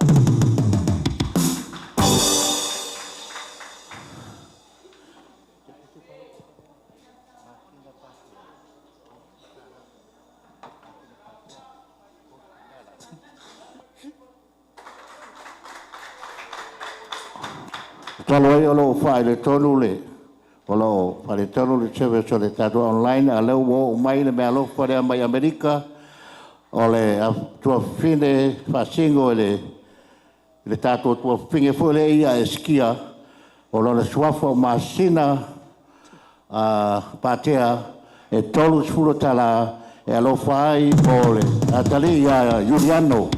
Talo ai o lo whae le tonu le, Olo, pare tano le tsewe so le tatu online, a leo wo mai le mea lofa rea mai Amerika, o le tua fine whasingo le tatu tua finge fule ia e skia, o le suafo masina patea e tolu sfuro tala e alofa ai o le atali ia Juliano,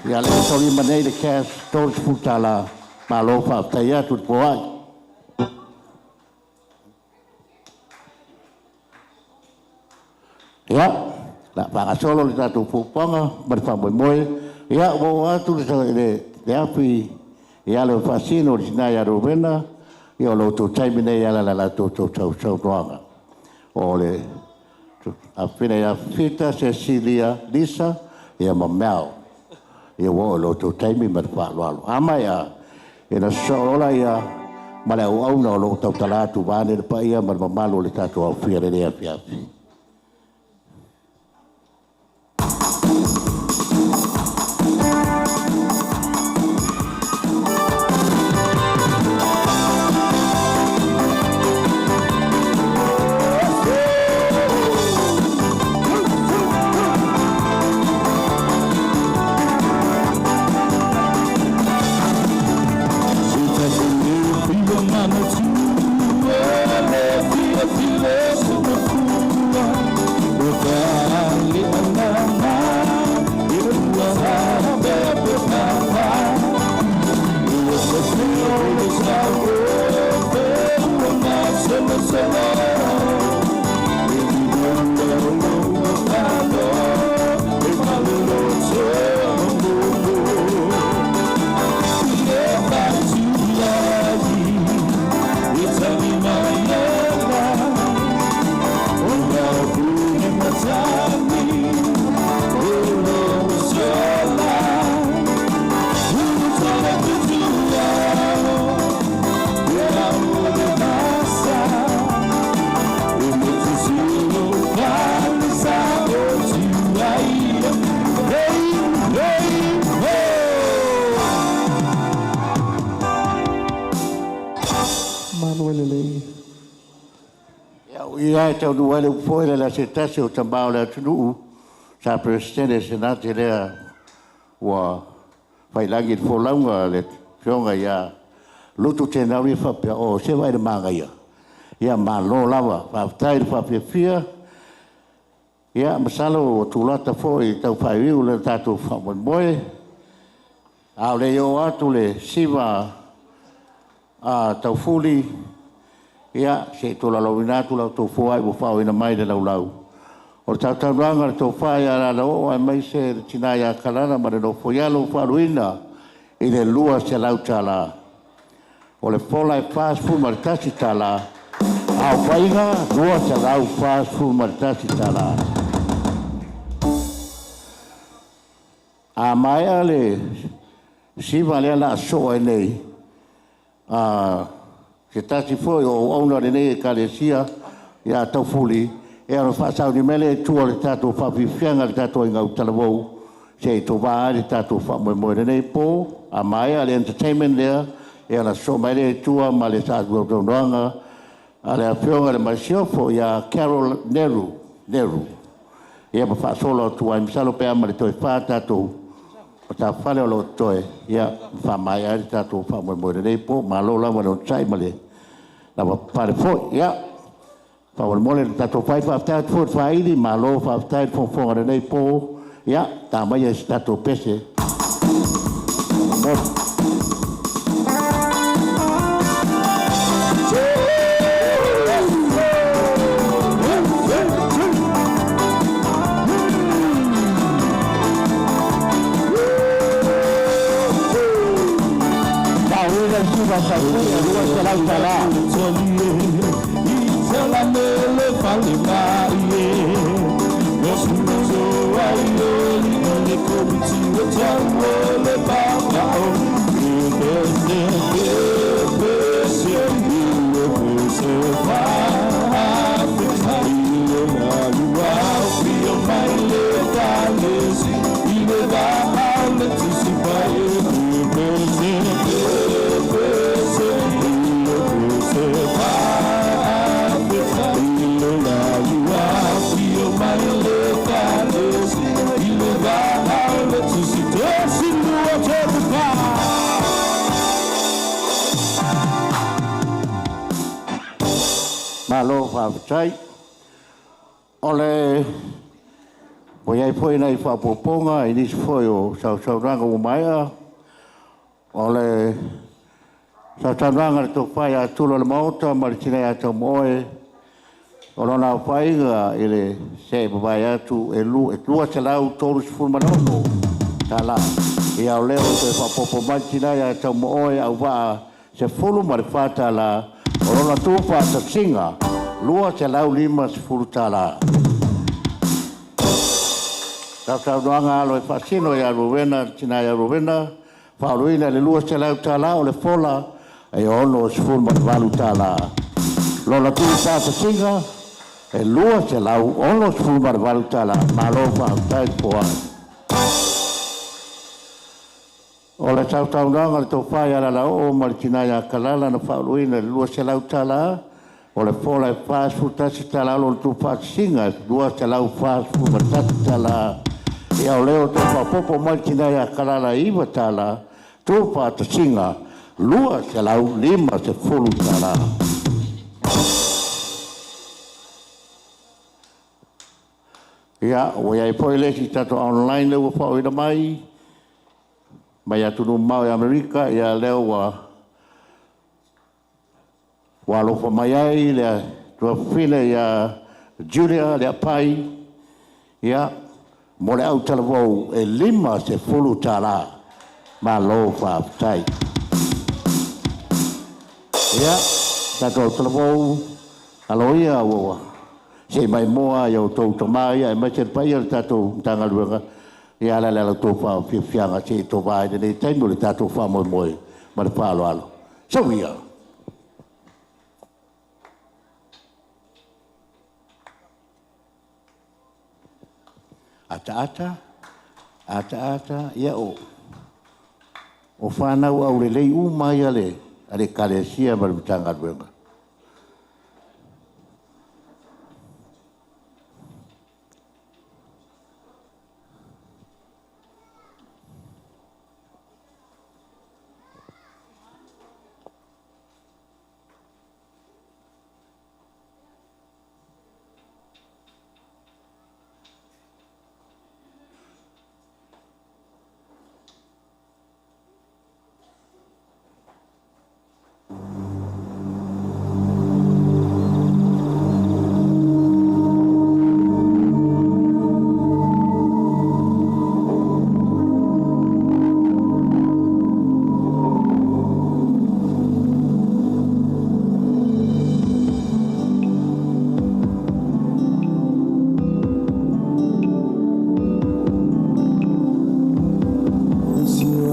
ia le tori manei le cash tolu sfuro tala ma alofa taia tut po ai. Ya, la paga solo le tatu pupanga, berpamoi moi. Ya, wo atu le api, ya le fascino le sinaya Rubena, ya lo tu taimine ya la tu noanga. O le apina ya Fita, Cecilia, Lisa, ya mamau. Ya wo lo tu taimi berpalo. Ama ya, ina sola ya, mala au no lo tau talatu vane le pa ia mamalo le tatu au fiare le api. Ia tau nuele upoile la setase o tambao le atunu sa presidente senate lea ua whailangi folaunga le fionga ia lutu tenawi whapea o se vai le manga ia malo lawa whaftai le whapea fia ia masalo o tulata fo i tau whaiwiu le tatu whamoimoe au le o atu le siva tau fuli ia se tola lo vinatu la to foi o fao ina mai de lau o tau ranga to fai ala lo ai mai se tina ya kalana ma no foi lo faruina e le lua se lau tala o le fola e fast food martasi tala au faiga lua se lau fast food martasi tala a mai ale si vale la so nei se tasi foi o ona de nei kalesia ia tau fuli e ana fasau ni mele tu le tatu fa fianga le tatu inga utalavo se to va le tatu fa mo nei po a mai ale entertainment there e ana so mai le tu ma le sa go donga ale a fionga le masiofo ia Carol Neru ia fa solo tu ai misalo pe ama le to fa tatu ta fale lo toe ia fa mai ai tatu fa mo nei po ma lo la mo sai male la pare fo ya pa wal mole tato fai fa ta fo fai di malo fa ta fo nei po ya ta mai è stato pese malo fa chai ole poi ai poi nei fa poponga e dis foi o sa ranga o maia ole sa ranga to fai a tulo le mota marcine a to moe olona fai ga ele se vai a tu e lu se la autors formano tala e ao leo se fa popo marcine a to moe au va se fulu marfata la olona tu fa sa singa lua se lau lima se fulu tala tau doanga alo e fasino ya Rowena tina ya Rowena fauluina le lua se lau tala o le fola e ono se fulu marvalu tala lola tu fa sa singa e lua se lau ono se fulu marvalu tala malo fa tai poa o le tau doanga le to fai ala la o martina ya kalala na fauluina le lua se lau tala o le fola e fa su tasi tala lo tu fa singa lua se lau fa su martati tala e au leo to fa popo martina ya kalala iwa tala tu fa singa lua se lau lima se fulu tala ya o ia poi le si tato online le wa fa ina mai mai atu no mau e Amerika ia leo wa lo fa mai ai le tua file ia Julia le pai ia mo le au talavo e lima se fulu tala ma lo fa tai ia tato talavo aloia wa se mai moa yo to mai ai mai se pai tato tanga luanga ia la la to fa fianga se to vai de tempo le tato fa mo ma fa alo so via ata ia o whanau au le lei umai ale kalesia marutanga luenga.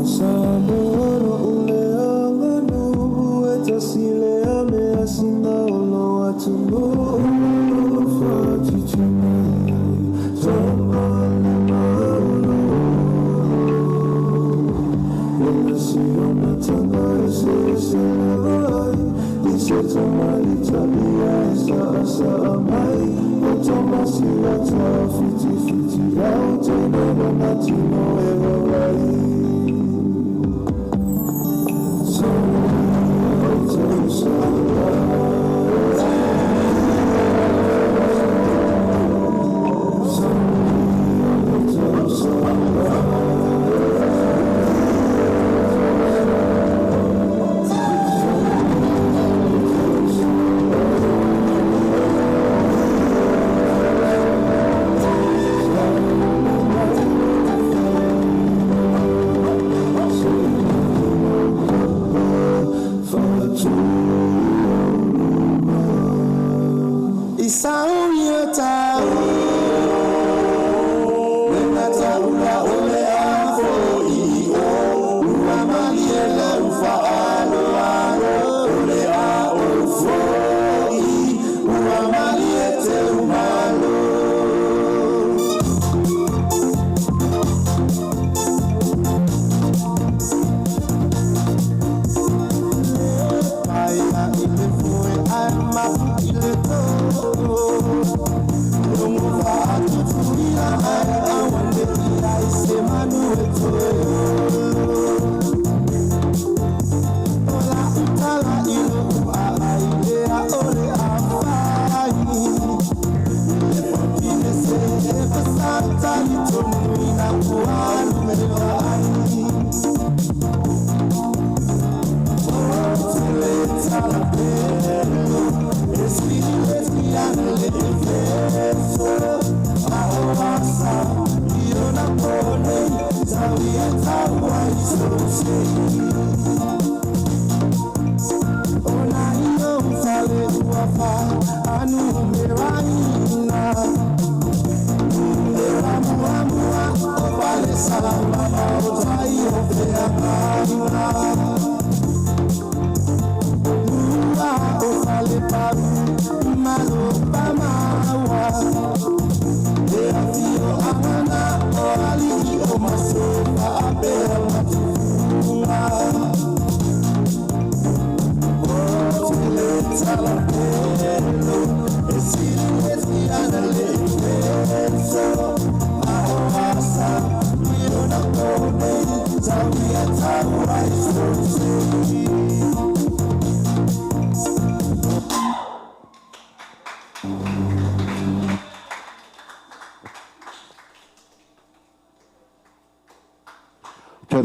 So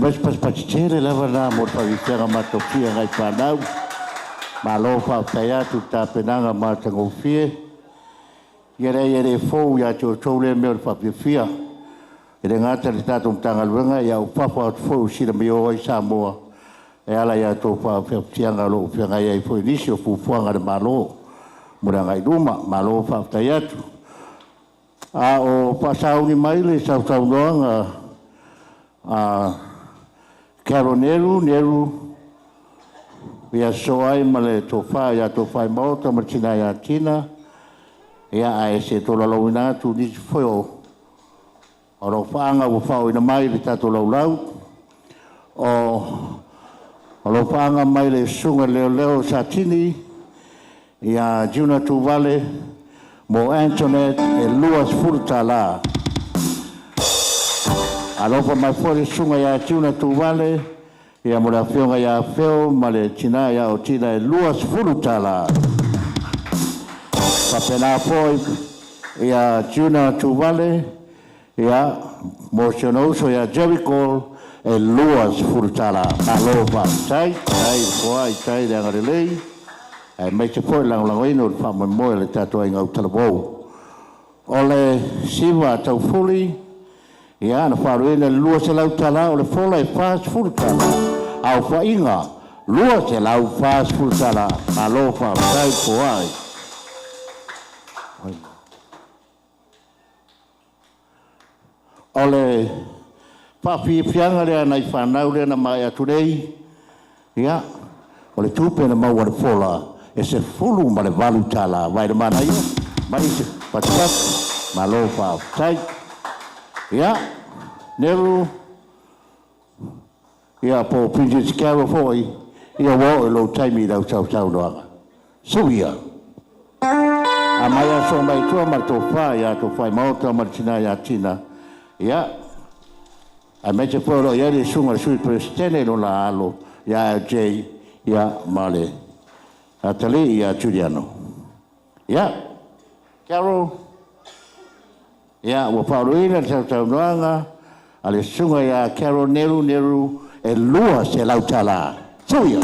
Mas paspaticere lava na mo pavitianga matopia ngai panau. Malo fa taya tu tapenanga matangofie. Yere fo ya chole me fa pifia. Ere ngata li tatum tanga luenga ya upapa fo sira me o Samoa. E ala ya to fa pifanga lo pifanga ya fo inisio fu fuanga de malo. Muranga iduma malo fa taya tu. A o pasau ni maile sa taunga Karo Neru ia soai male tofa ya tofa mauta martina ya tina ia ai se to lo ina tu ni foi o fanga o fa ina mai le tato lau o fanga mai le sunga leo satini ia Juna tu vale mo Antoinette e Luas Furtala. Alofa mai fore sunga ya Juna tu vale ia mora fionga ya feo male tina ya o tina e Luas Furtala. Papena foi ia Juna tu vale ia mocionoso ya Jericho e Luas Furtala. Alofa tai foi tai de ngarelei ai mai se foi lang ino fa mo le tato ai ngau talabo. Ole siva tau fuli ia na faru ele Luas e lau tala o le fola e fast food tala au fa inga Luas e lau fast food tala alofa tai poai ole papi fianga le na fanau le na mai aturei ia ole tupe na mau le fola e se fulu ma le valu tala vai de mana ia mai se patat malofa tai ia Neru ia po Princess Carol foi ia wo lo taimi dau tau doa suia amaya so mai tu ma to fa ya to fa mauta martina ya tina ia a mece polo ia le sunga sui prestene no la alo ya J ia male atali ia Juliano ia Carol ia wa pauina tau noanga ale sunga ya Carol Neru e Luas e lau tala suia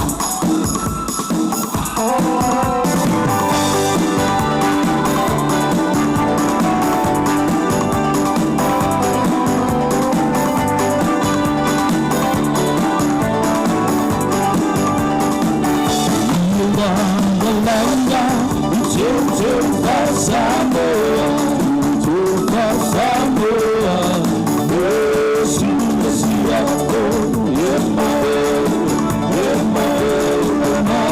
Yeah, my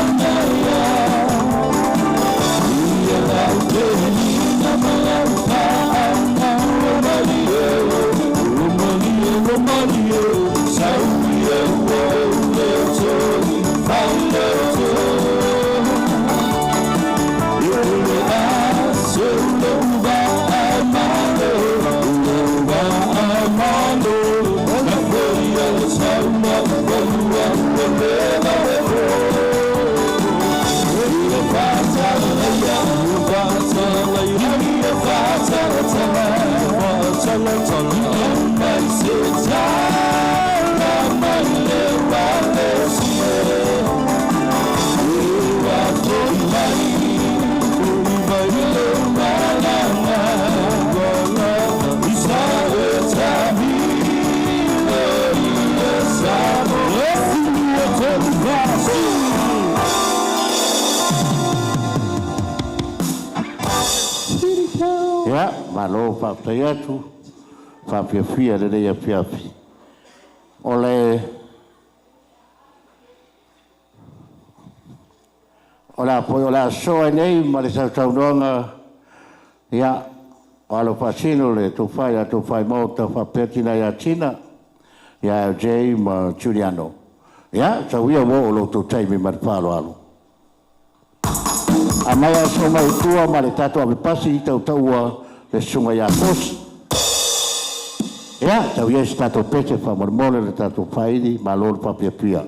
Ya, malo pa tayatu. Fa fia de ya fiafi. Ole Ola so nei ma le sa taunga ya alo fascino le tu fai molta fa pertina ya Cina ya James Giuliano ya sa via mo lo tu tai mi mar palo alo amaya so mai tua ma le tato ave pasi tau le sunga ya pos ya sa via stato pece fa mormone le tato fai di ma lor pa pia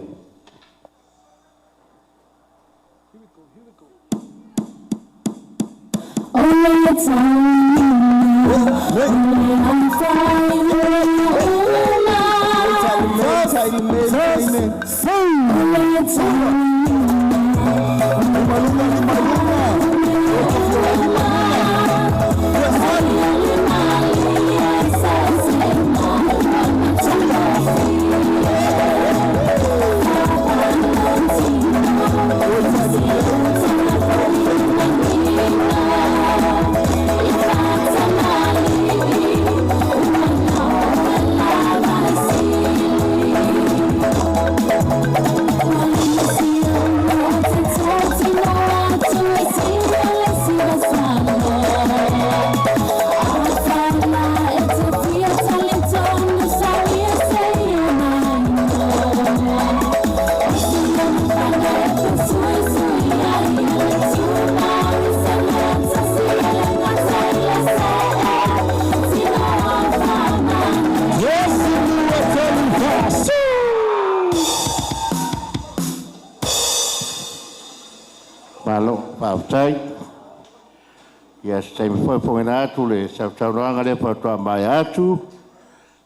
Sai foi pomena le sau ranga le pa mai atu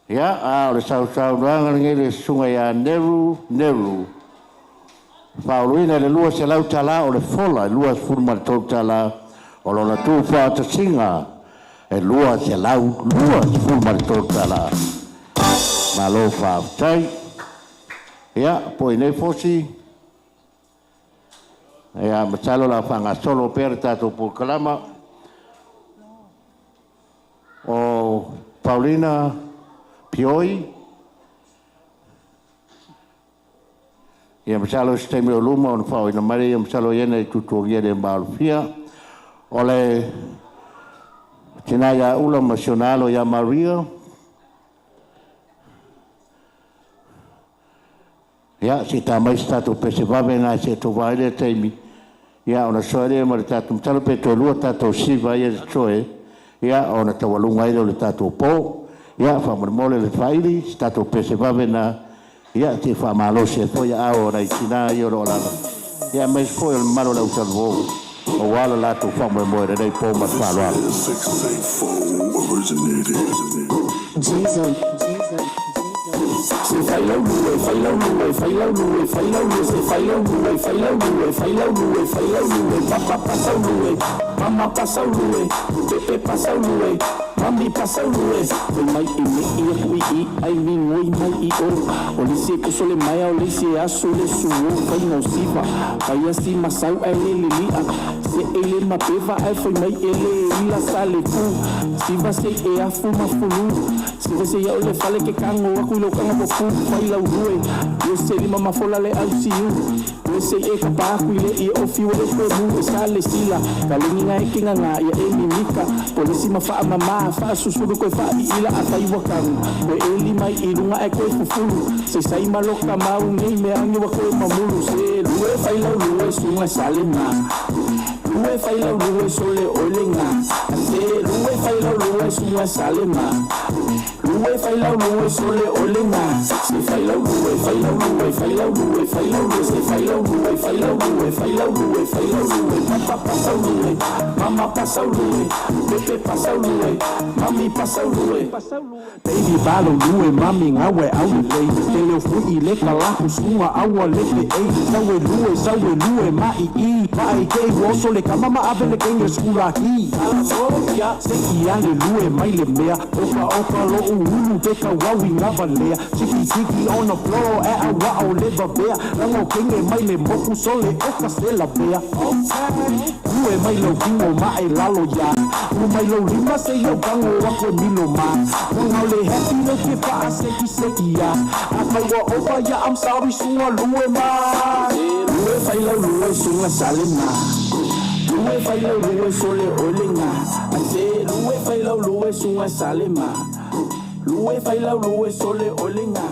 ya le sau ranga le sunga ya neru Paulina le lua se lau tala o le fola lua furma tau tala o lo tu fa ta singa e lua se lau furma tau tala malo fa tai ya poi ne fosi ya matalo la fanga solo per tato proclama o Paulina Pioi ia masalo stemi o luma o fao ina mare ia masalo iene tutuogia de Malfia ole tinaya ula nacional o ia Maria ia si tamai stato pesevave na se to vaile temi ia ona soare ma tato mtalo peto lua tato siva ia choe ia ona tawalunga ile le tato po ia fa mole le faili stato pesevave na ia te fa malo se foi a ora China io lo la ia mais foi il malo la usalvo o wala la to fa mole dei po ma fa lo Jesus fai la Mama passa o lue, Pepe passa o lue, Mami passa o lue. Foi mai e me ia hui I, ai mi ngoi mai I o. O lise ko sole mai o lise a sole suo, kai no siva. Kai asi masau ai le lilia. Se ele ma peva ai foi mai ele ila sale fu. Siva se e a fuma fulu. Siva se ia o le fale ke kango aku lo kanga po fu, mai la rue. Eu sei lima ma fola le au siu. Eu sei e kapaku ile I o fiu e ko mu e sale sila. Kalinga e kinga nga ia e mimika. Polisi ma fa mama fa susuru ko fa ila atai wakaru. Ko eli mai I runga e ko fufulu. Se sai maloka mau nei me angi wa ko mamulu se lue fai la lue sunga sale ma. Lue fai la lue sole olenga. Se lue fai la lue sunga sale ma. Lue fai la lue sole olenga. Se fai la lue fai la lue fai la lue fai la lue se fai la lue fai la lue fai la lue fai la lue papa passa lue mama passa lue Pepe passa lue mami passa lue baby balo lue mami ngawe au le tele fui le kala kusuma au le ei sawe lue mai I ke woso le kama ma ave le kenge skula ki ya se ia le lue mai le mea oka lo ulu beka wawi ngavalea chiki on the floor at a wa o le babea rango kenge mai le moku sole oka se la bea lue mai lo kungo mai lalo ya mai lo lima se yo bango wako milo ma Wangau le happy no ke pa seki seki ya Mai wa over ya I'm sorry sunga lue ma Lue fai lo lue sunga salima Lue fai lo lue sole olinga Ase lue fai lo lue sunga salima Lue fai lo lue sole olinga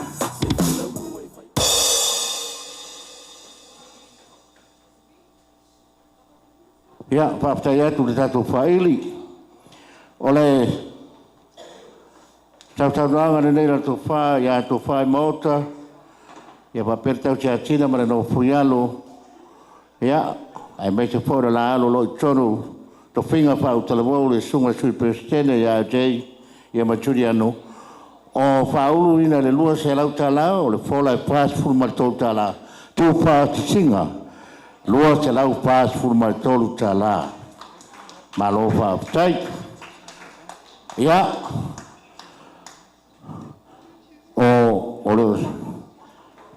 Ya, whaptai atu le tātou whaili. Ole, tau ranga nei la tō wha, ia tō wha i maota, ia whapere tau te atina mara no fuialo. Ia, ai mai te whora la alo loi tonu, tō whinga whau talawau le sunga sui prestene ia jay, ia maturi anu. O whaulu ina le lua se lau tala, o le whola e pās fulma tō tala, tū pās te singa. Lua se lau pās fulma tōlu tala. Malo whaptai. Ia, o le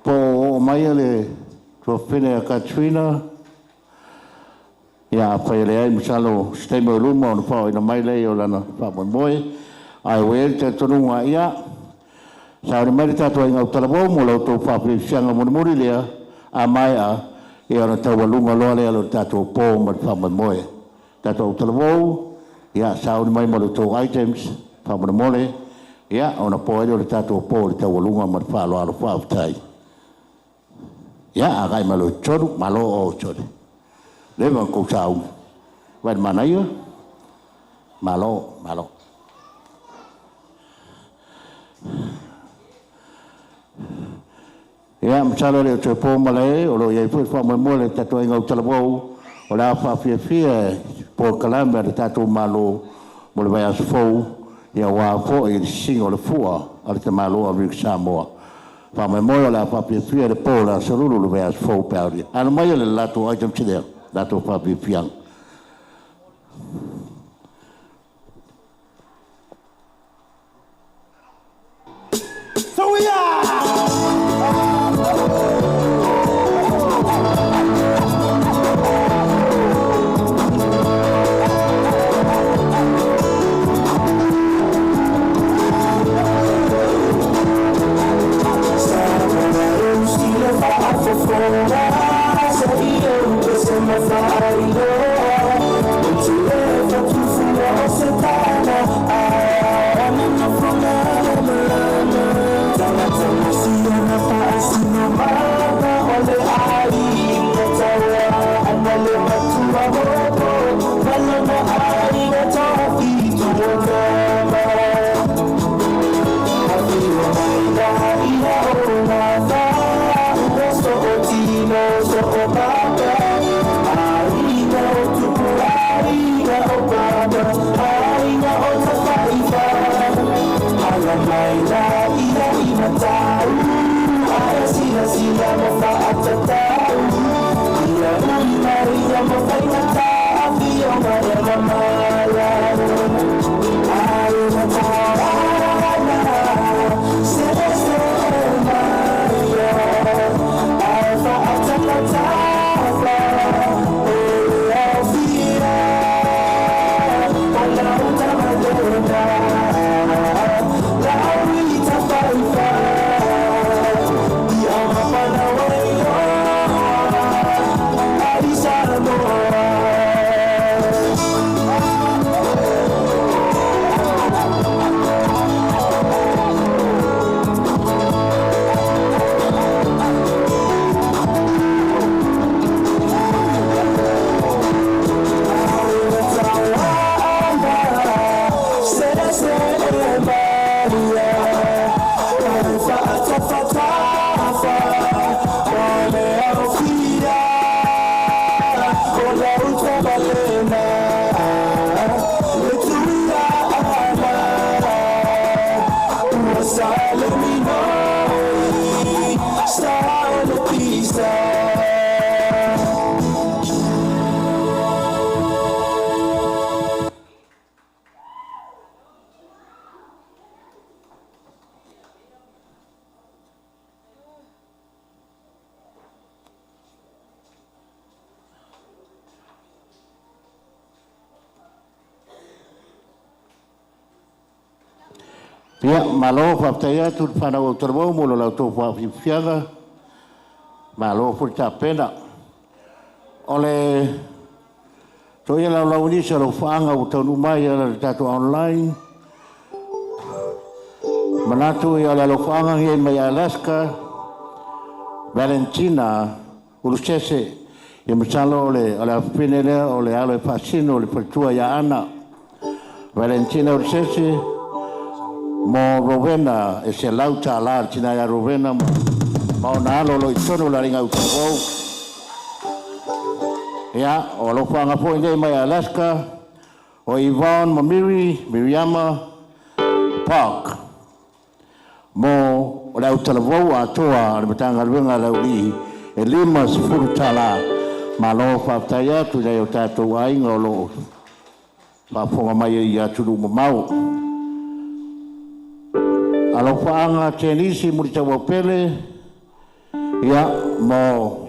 po o mai le tua whene a Katrina ia whai le ai misalo stemo luma o na whao ina mai lei o lana whamoe moe ai wei te tonunga ia sa o ni mai tatua inga utalabo mo lau tō whapiri sianga muri lea a mai a ia ona tau walunga loa lea lo tatua pō ma whamoe moe tatua utalabo ia sa o ni mai mo lau tō items whamoe moe ia ona po ele o le tatou po le tau alunga ma whaalo alo whaaftai. Ia a gai malo tonu, malo o tonu. Lewa kou sau. Wai mana ia? Malo, malo. Ia msalo le o te po male, o lo iei fui whamoe moe le tatou inga utalabou, o le a whaafia po kalame le tatou malo mo le vai asu fou, ia wā fō i singo le fua a le te maloa Rick Samoa. Wha mai moia la whapia le pōla sarulu le veas fō pēuri. Ano mai le lato item te lea, lato whapia fiang. So we are! Ia, malo whaptai atu whanau au tarawau mo lo lau tō whawhiwhianga. Malo furi tā pena. Ole, tō ia lau lau nisa lau whaanga o taunu mai ala tātou online. Manatu ia lau whaanga hei mai Alaska. Valentina, Ulusese, ia masalo ole awhinelea ole alo e whaasino ole whatua ia ana. Valentina Ulusese, mo Rowena e se lau tā la tina ia Rowena ma o na alo lo i tono la ringa utawau. Ia, o lo whaanga po inei mai Alaska, o Yvonne Mamiri, Miriama Park. Mo o lau talavau a toa le matanga ruenga lau li e lima sifuru tala ma lo whaftai atu nei o tātou ainga o lo whafonga mai i aturu mamau. Alo whaanga tenisi murita wapele, ia mo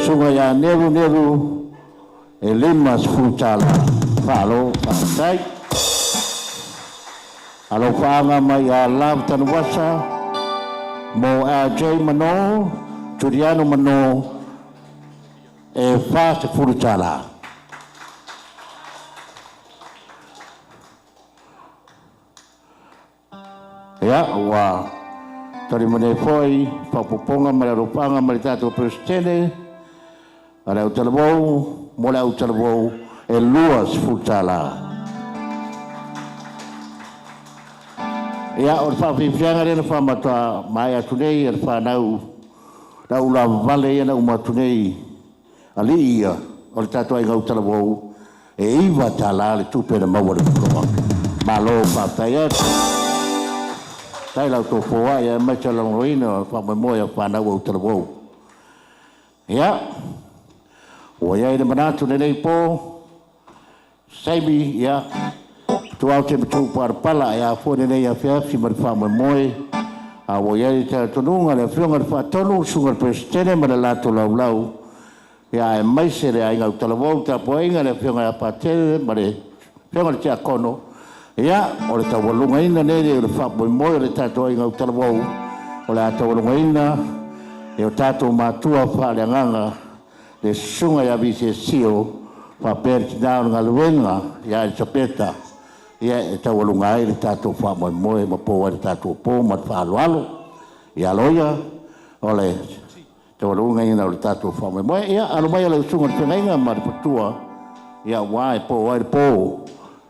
sunga ia neru e lima sfutala whalo whaatai. Alo whaanga mai a Love Tanuwasa, mo a Jay Mano, Turiano Mano, e wha sfutala. Ia, wa tari mane foi, whapoponga mara ropanga mara tātou presidente, ara o talavou, mola o talavou, e luas futala. Ia, o whawhiwhianga rena whamata mai atunei, e whanau, rau la vale ia na umatunei, ali ia, o le tātou ai ngau talavou, e iwa tala le tupena mawara kuroa. Malo whaftai atu. Tai lau tō whoa ia mai ta langoina wha moia whanau au tarawau. Ia, o ia ina manatu nei pō, saimi ia, tu au te matu parapala ia fōne nei a whiawhi mara wha moe, a o ia i te tonunga le whionga wha tonu sunga presitene mara lato lau, ia e mai sere a inga au tarawau, ta po inga le whionga a patele, mara whionga le te akono, ia, o le tau walunga ina nere o le whapoi moe o le tātou inga o tarawau, o le tau walunga ina, e o tātou mātua whaaleanganga, le sunga ia vise sio, whapere ki nao ngā luenga, ia e tapeta, ia e tau walunga ai le tātou whapoi moe, ma pō le tātou pō, ma whaaloalo, ia loia, o le tau walunga ina o le tātou whapoi moe, ia, alo mai le sunga le whengainga, ma le patua, ia wai pō, wai pō,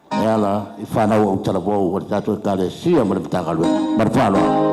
e ala i whanau au tarawau o tātou e kāre sia mara pitanga lua. Mara whāloa.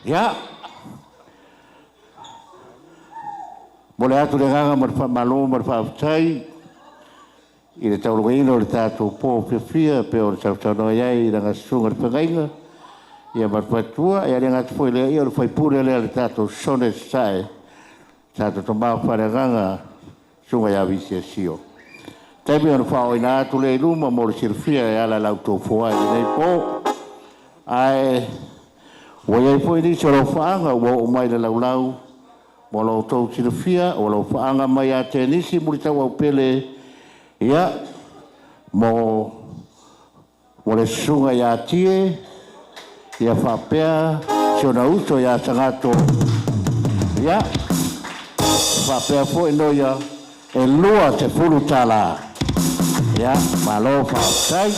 Ya. Mole atu le nganga malo marwhaatai. I le taurungaina o le tātou pō whiawhia pe o le tautano iai i ranga sunga le whangainga. Ia marwhaatua, ia ringa te whoi lea ia o le whaipure lea le tātou sone sae. Tātou to mau whanaganga sunga ia visi a sio. Taimi o le whao ina atu le iluma mo le sirwhia e ala lau tō whoi nei pō. Ai, wa iai whoi nisi o lau whaanga ua o mai le lau lau. Mo lau tō sirwhia o lau whaanga mai a te nisi muri tau au pele. Ia, mo le sunga ia tie, ia whapea, siona uto ia sangato. Ia, whapea po ino ia, e lua te furu tala. Ia, malo whaptai.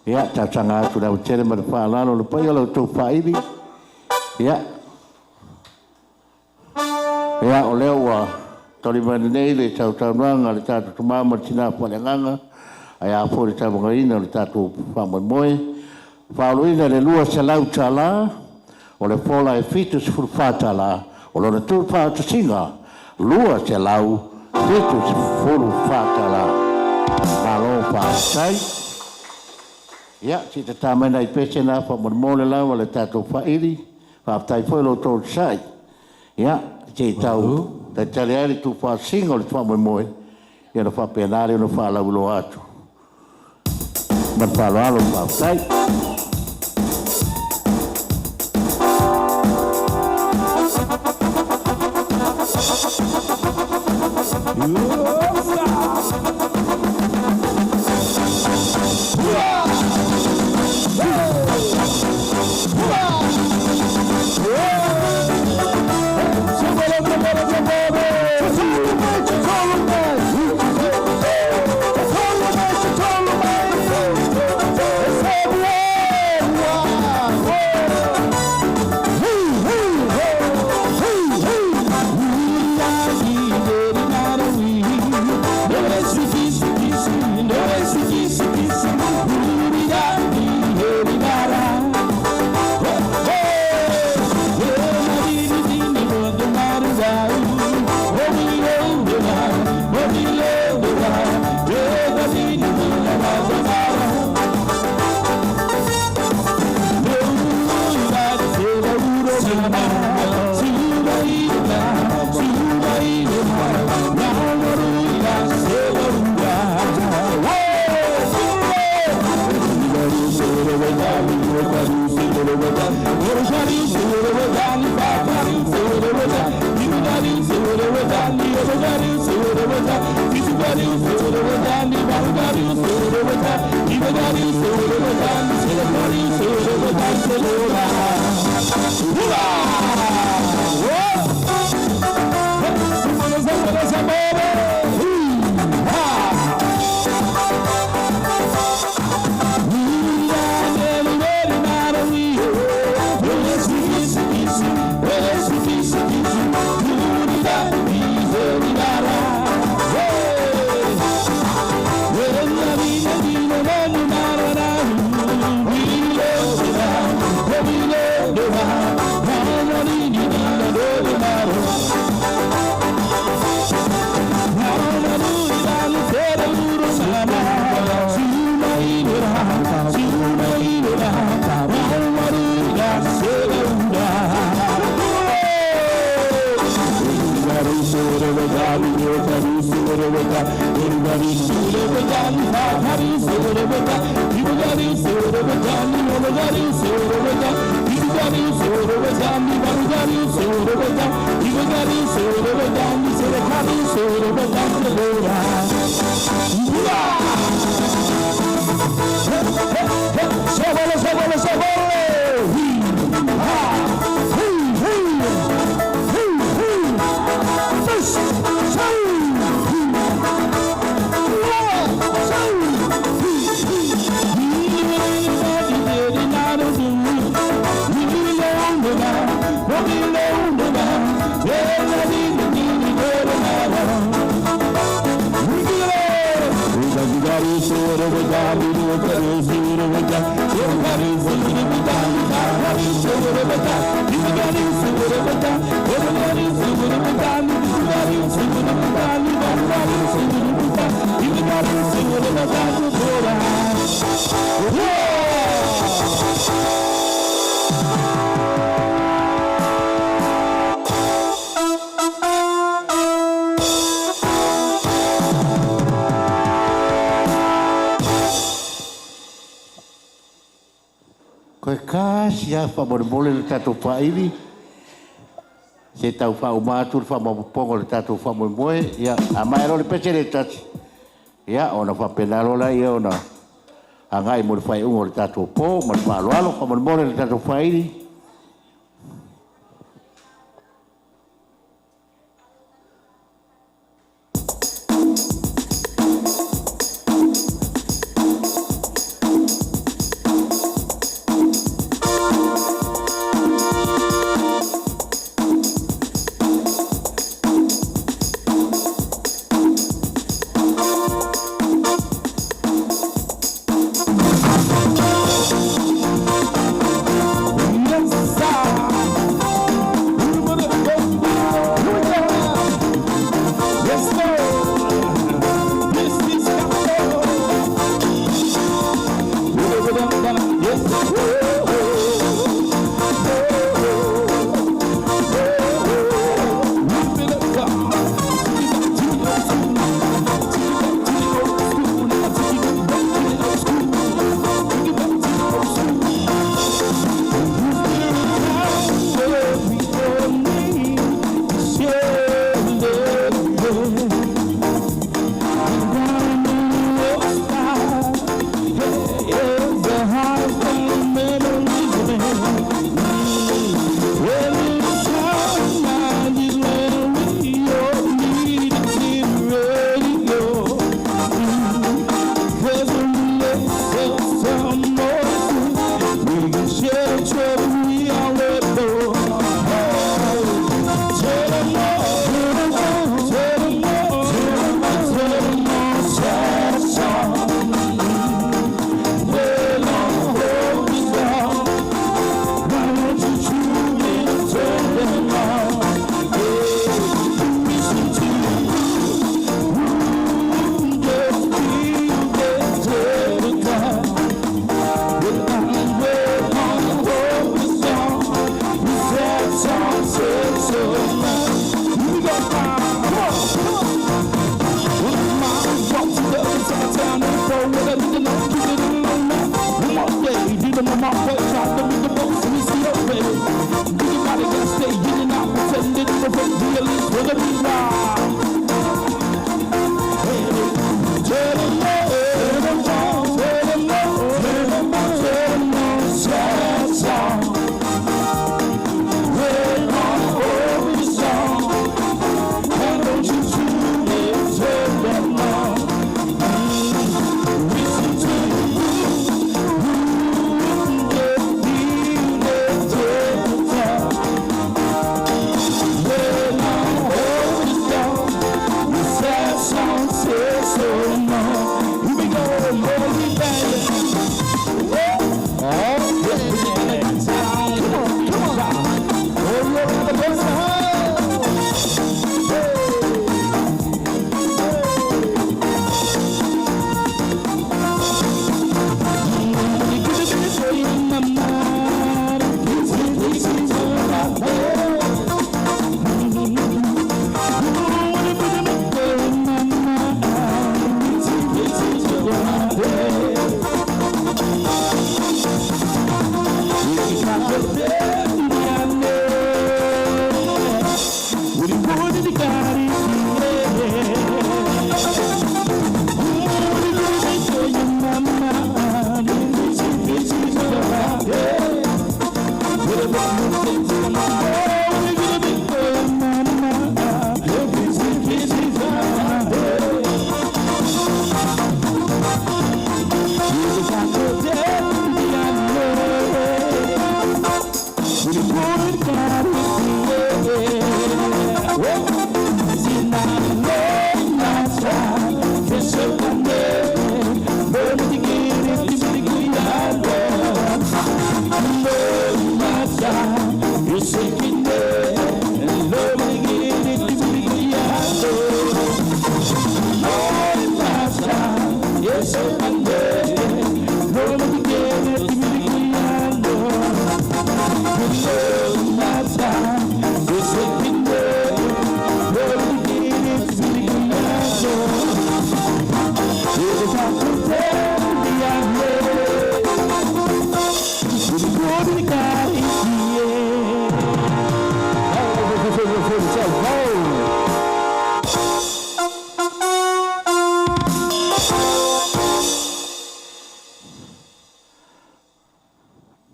Ia, ta sangato na utere ma le whaalano, le pai ala uto whairi. Ia, ia, o leo wa, Tori mani nei le tau taunanga le tātou tumama tina whanenganga. Ai a fōre tau mangaina le tātou whamoemoe. Whaoloina le lua se lau tala. O le pola e fitus furu whātala. O lona tū whātasinga. Lua se lau fitus furu whātala. Malo whātai. Ia, si te tāmena i pesena whamoemoe lau le tātou whairi. Whātai whailo tōru sai. Ia, te tau. Ta tale ali tu fa singa le fa moe ia no fa penale no fa la ulo atu ma fa la lo fa sai Everybody, Koe kasi a wha mole le tatou whairi. Se tau wha umātur wha mapopongo le tatou wha moe. Ia, a mai ro le pese le tati. Ia, ona wha penalo la ia ona. A ngai mo le whai ungo le tatou po, ma le wha aloalo, wha mole le tatou whairi.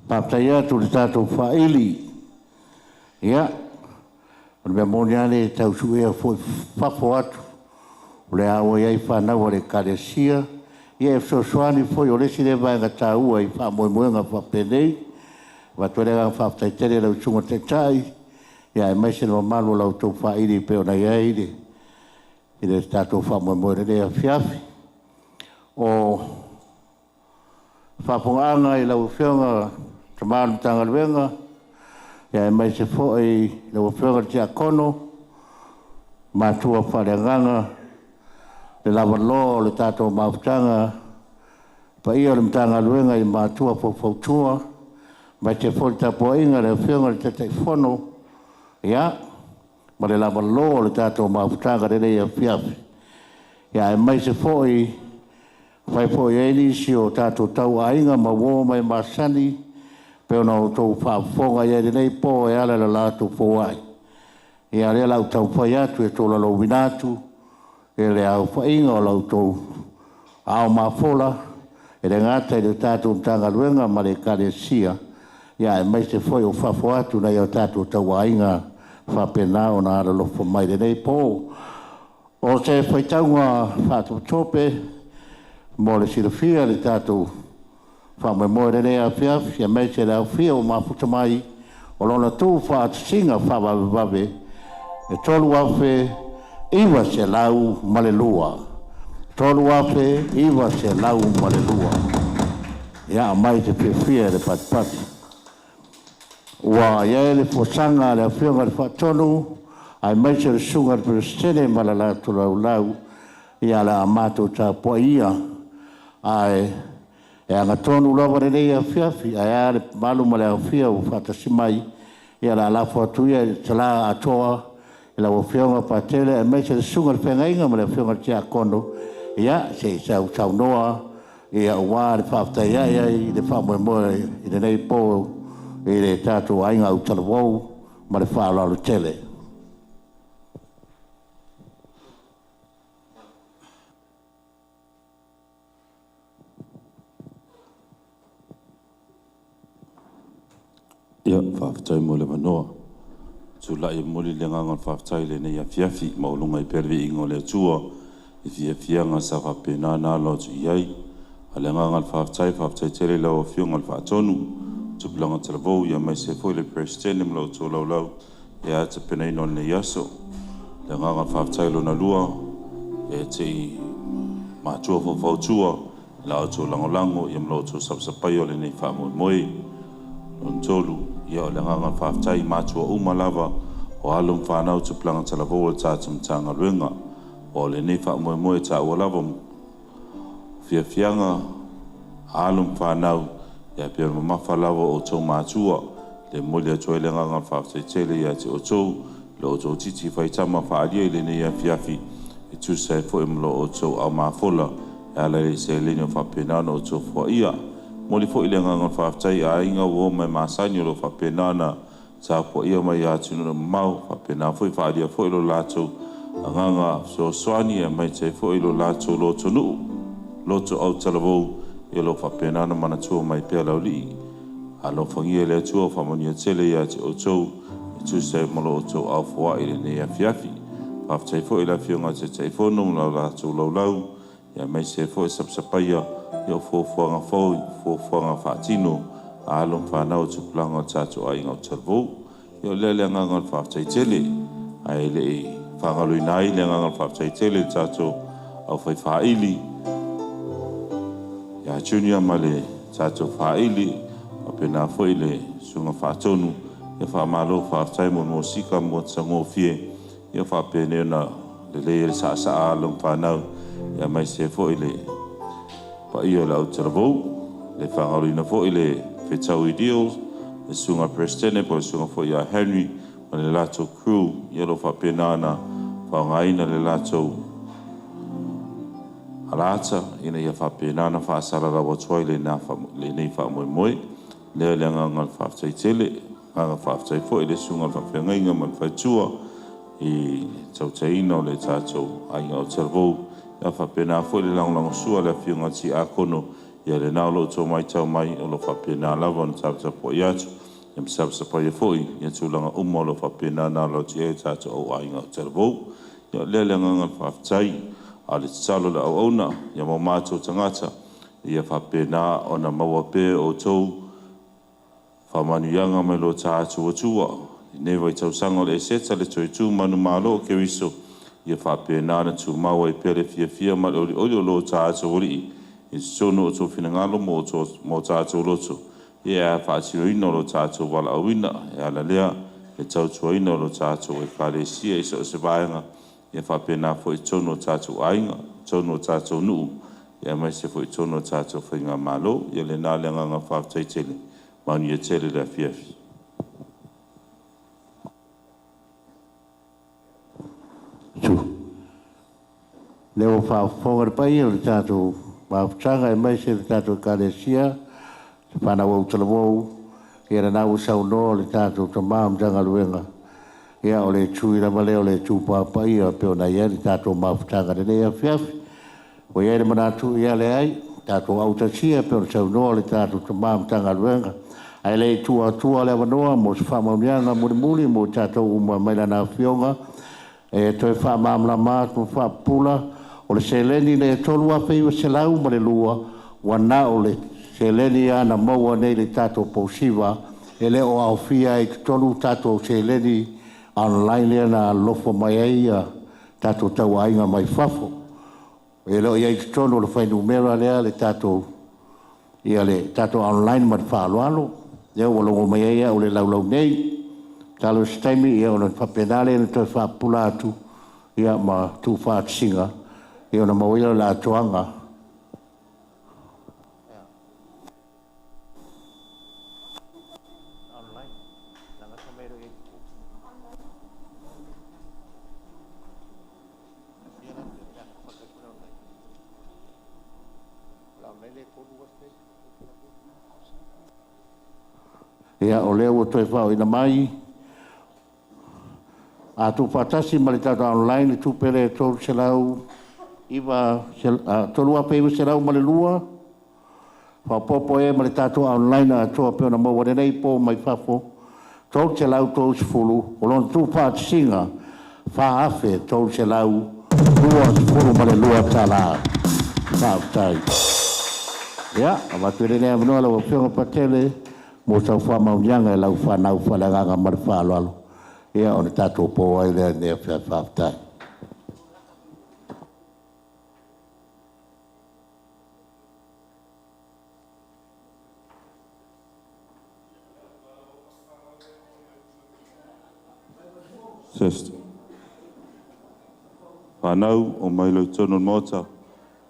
Paptaya tu le tatou whaili. Ia. O le monia le tau suea foi whafo atu. O le awa iai whanau o le karesia. Ia e fsoswani foi o le sire vaenga taua i whamoemoenga whapenei. Watuerenga whaftaitele lau sunga te tai. Ia e maise no malu lau tau whaili peo na iaile. I le tatou whamoemoenga lea fiafi. O whaponganga i lau whionga tamanu tangaluenga. Ia e maise fo i lau whionga te akono. Matua whareanganga. Le lava lo le tatou mautanga. Pa ia le mtangaluenga i matua fautua. Mai te fo le tapo inga le whionga le te whono. Ia. Ma le lava lo le tatou mautanga le lea fiafi. Ia e maise fo i Whai po i eili si o tātou tau ainga ma wō mai masani peo na o tau whaafonga i ere nei po e ala la lātou fōai. I a rea lau tau whai atu e tō lau winatu e le au whainga o lau tau ao mawhola e re ngata i le tātou mtanga luenga ma le kare sia. Ia e mai se whai o whafo atu nei o tātou tau ainga whapena o na ara lofo mai le nei po. O se whai taunga whātou tope mo le silafia le tātou whamemoere rea fiafi a mei se rau fia o mafuta mai o lona tū whaatasinga whawawe e tolu afe iwa se lau malelua. Tolu afe iwa se lau malelua. Ia mai te whiawhia le patipati. Ua ia le fosanga le whionga le whaatonu ai mai se le sunga le presene malala tu lau ia la amato ta po ia ai e anga tonu lava re nei a fiafi ai ale malu ma le awhia o whatasi mai ia la lafo atu ia tala atoa i la wawhionga patele e meise le sunga le whengainga ma le whionga te akono ia se sau sau noa ia ua le whaftai ia i le whamoemoe i le nei po i le tātou ainga au talawou ma le whaalalu tele. Ia, whaafatai mo le manoa. Tula i moli le nganga whaafatai le nei a fiafi, maulunga i perwe ingo le atua, i fiafianga sa whapena nā lo tu iai, a le nganga whaafatai tere lau a fionga whaatonu, tupulanga talavou, ia mai se foi le presidente mlau tō lau lau, e a te pena ino le yaso, le nganga whaafatai lo na lua, e te i mātua whawhautua, la o tō langolango, ia mlau tō sapsapai o le nei whaamoe moe, non tolu, ia o le nganga whaafatai mātua umalava o alum whanau te planga talavou e tātum tanga luenga o le nei whaamoe moe tā ua lava fiafianga alum whanau ia pia mamafa lava o tau mātua le moli atua i le nganga whaafatai tele ia te o tau le o tau titi whaitama whaalia i le nei a fiafi i tūsai fo imlo o tau au maafola e ala le se lene o whapenana o tau fua ia Moli fo ile nganga whaafatai a inga wo mai masani o lo whapenana sa po ia mai atu no mau whapena fo i whaaria fo ilo lato a nganga so swani e mai te fo ilo lato loto nuu loto au talavou i lo whapenana mana tua mai pia lau li a lo whangia le atua whamonia tele ia te o tau i tūsei malo o tau au fua i le nea fiafi whaafatai fo ila fionga te teifono lau lato lau lau ia mai se fo i sapsapaia ia fuafuanga fau, fuafuanga whaatino, a alum whanau tupulanga tātou a inga o talavou. Ia lele nganga whaafatai tele, ai le i whangalui nai le nganga whaafatai tele tātou au whai whaili. Ia tunia ma le tātou whaili, a pena fwoi le sunga whaatonu, ia whaamalo whaafatai mo mosika mo tango fie, ia whaapene na le leere sa a alum whanau, ia mai se fwoi le pa ia la talavou le whangarina fo i le whetau i deals le sunga Prestene po le sunga fo ia Henry ma le lato crew ia lo whapenana whangaina le lato alata ina ia whapenana whaasarara wa tuai le nei whamoe moe lea le nganga whaafatai tele nganga whaafatai fo i le sunga whawhengainga ma whaitua i tautaina o le tātou ainga o talavou ia whapena fo le langolango sua le whiunga ti akono ia le nao lo tō mai tau mai o lo whapena lava na tapu i atu. Ia msapu i fōi, ia tūlanga umo lo whapena na lo ti e tātou au ainga o televou. Ia lele nganga whaftai, a le talo le au auna, ia mo mātou tangata, ia whapena o na maua pē o tōu whamanuianga mai lo tātou atua. Nei vai tau sanga le seta le toi tū manu malo ke wiso, ia whapena na tū maua i pere fia ma le oli o lo tātou ori. I sono o tō whinangalo mo tātou loto. Ia whaatiro ino lo tātou wala awina, e ala lea, e tau tua ino lo tātou e kāre sia i sa o se vāenga. Ia whapena fo i tono tātou ainga, tono tātou nuu. Ia mai se fo i tono tātou whainga malo, ia le nā le nganga whaatai tele. Manu ia tele le fiafi. Leo whaafonga pai o le tātou Maafutanga e mai se tātou kāresia, se whanau au talamou, ia na nau sau no le tātou tamam janga luenga. Ia o le tui rama leo le tūpāpai, ia peo na ia le tātou maafutanga le lea fiafi. O ia le manatu ia le ai, tātou au tasia, peo na sau no le tātou tamam janga luenga. Ai le tua le wanoa, mo se whamamianga muli mo tātou uma mai na fionga. E toi whamam la mātu, whapula, o le seleni le tolu a pei o se lau ma le lua, wana o le seleni ana maua nei le tato pausiva, e le o au fia i tolu tato seleni online le na lofo mai ai tato tau ainga mai fafo. E le o iai tolu le fai numera lea le tato, ia le tato online ma le whaaloalo, e o longo mai ai o le laulau nei, talo staimi ia o le whapenale le toi whapula atu, ia ma tu whaatsinga, ia na mawila la toanga. Ia o leo o toi whao ina mai, a tu whatasi ma le tata online, tu pere tolu se lau, iwa tolua peiwa se rau male lua, whapopo e male tātua online a toa peo na maua nei po mai whafo, tolu se lau tolu se fulu, o lon tu whaat singa, whaafe tolu se lau, lua se fulu male lua tala, whaafutai. Ia, a watuere nea manoa lau a whionga patele, mo tau whamaunyanga e lau whanau whalanganga mare whaaloalo. Ia, o ne tātua po ai lea nea whaafutai. Sest. Whanau o mailo tono mota,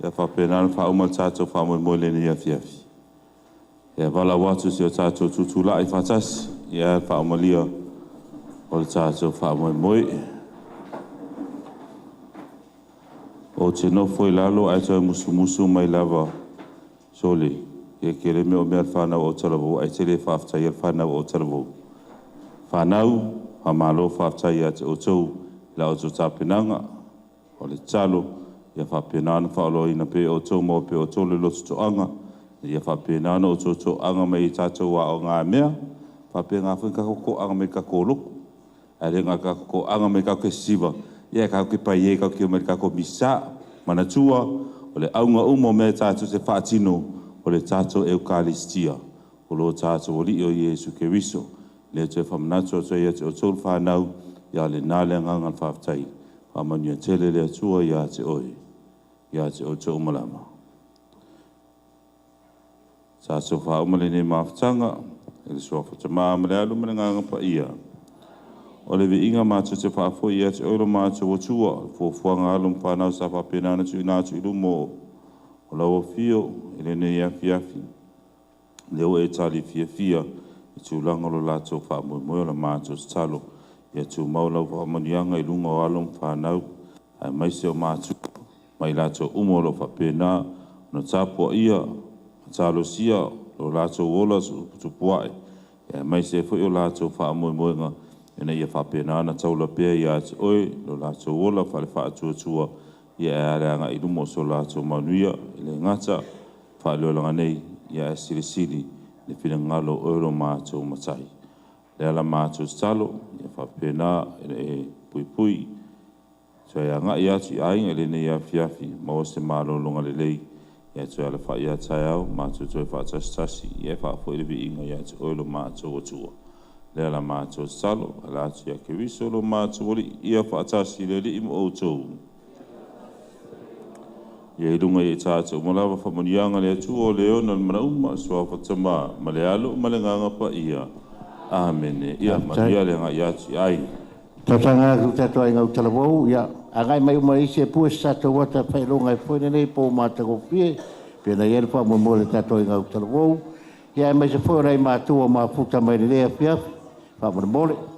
ia whapenana whauma tātou whaumoi moile ni afiafi. Ia wala watu si o tātou tutula i whatasi, ia whaumalia o le tātou whaumoi moi. O te nofo i lalo ai toi musu mai lava soli. Ia kere me o mea whanau o talavou, ai tele whaftai ia whanau o talavou. Whanau, ha malo whaftai ate o tau la o tau tāpenanga o le talo ia whapenana whaolo ina pe o tau mo pe o tau le lotu toanga ia whapenana o tau toanga mai i tātou wa o ngā mea whape ngā whin kako anga me kako loko a re ngā kako anga me kako siva ia kako ki pai e kako ki o me kako misa manatua o le aunga umo me tātou se whaatino o le tātou eukaristia o lo tātou o li o Iesu Keriso le te whamanatu o toi ate o tōru whanau ia le nāle ngangan whaftai whamanu a tele le atua ia te oi ia te o te umalama. Sa so whaumale ne mawhtanga e le soa whata maamale alu mene ngangan pa ia. O le vi inga mātu te whafo ia te oiro mātu o tua fuafuanga alum whanau sa whapenana tu inātu ilu mō o lau o fio e le ne ia fiafi leo e tali fia i tū langolo lātou whaamoe la mātou talo ia tū maulau whaamanianga i lunga o alum whanau ai maise o mātou mai lātou umolo whapena no tāpua ia talo sia lo lātou ola tu puae ia maise fo o lātou whaamoe ina ia whapena na taula pia ia te oi lo lātou ola whale whaatua ia e areanga i lumo so lātou manuia i le ngata whaaleolanga nei ia e sirisiri ni whina ngalo oero mātou matai. Le ala mātou stalo, ia whapena e pui pui, so ia ngai atu i ainga le nei a fiafi, ma o se mālolonga le lei, ia tu ala wha ia tai au, mātou toi wha tasi, ia wha fo irivi inga ia tu oero mātou o tua. Le ala mātou stalo, ala atu ia ke risolo mātou oli, ia wha tasi le li imo outou. Ia i runga i tātou malawa whamonianga le atu o leo na mana uma sua whatama ma le alo ma le nganga pa ia. Amen. Ia maria le ngā iatu i ai. Tatanga ku tato ai ngau talawau, ia agai mai uma isi e pua sato wata whailonga e pwene nei po mātako pie, pia na iere pa mo le tato ai ngau talawau, ia mai se pua rei mātua mā puta mai le lea pia, wha mole.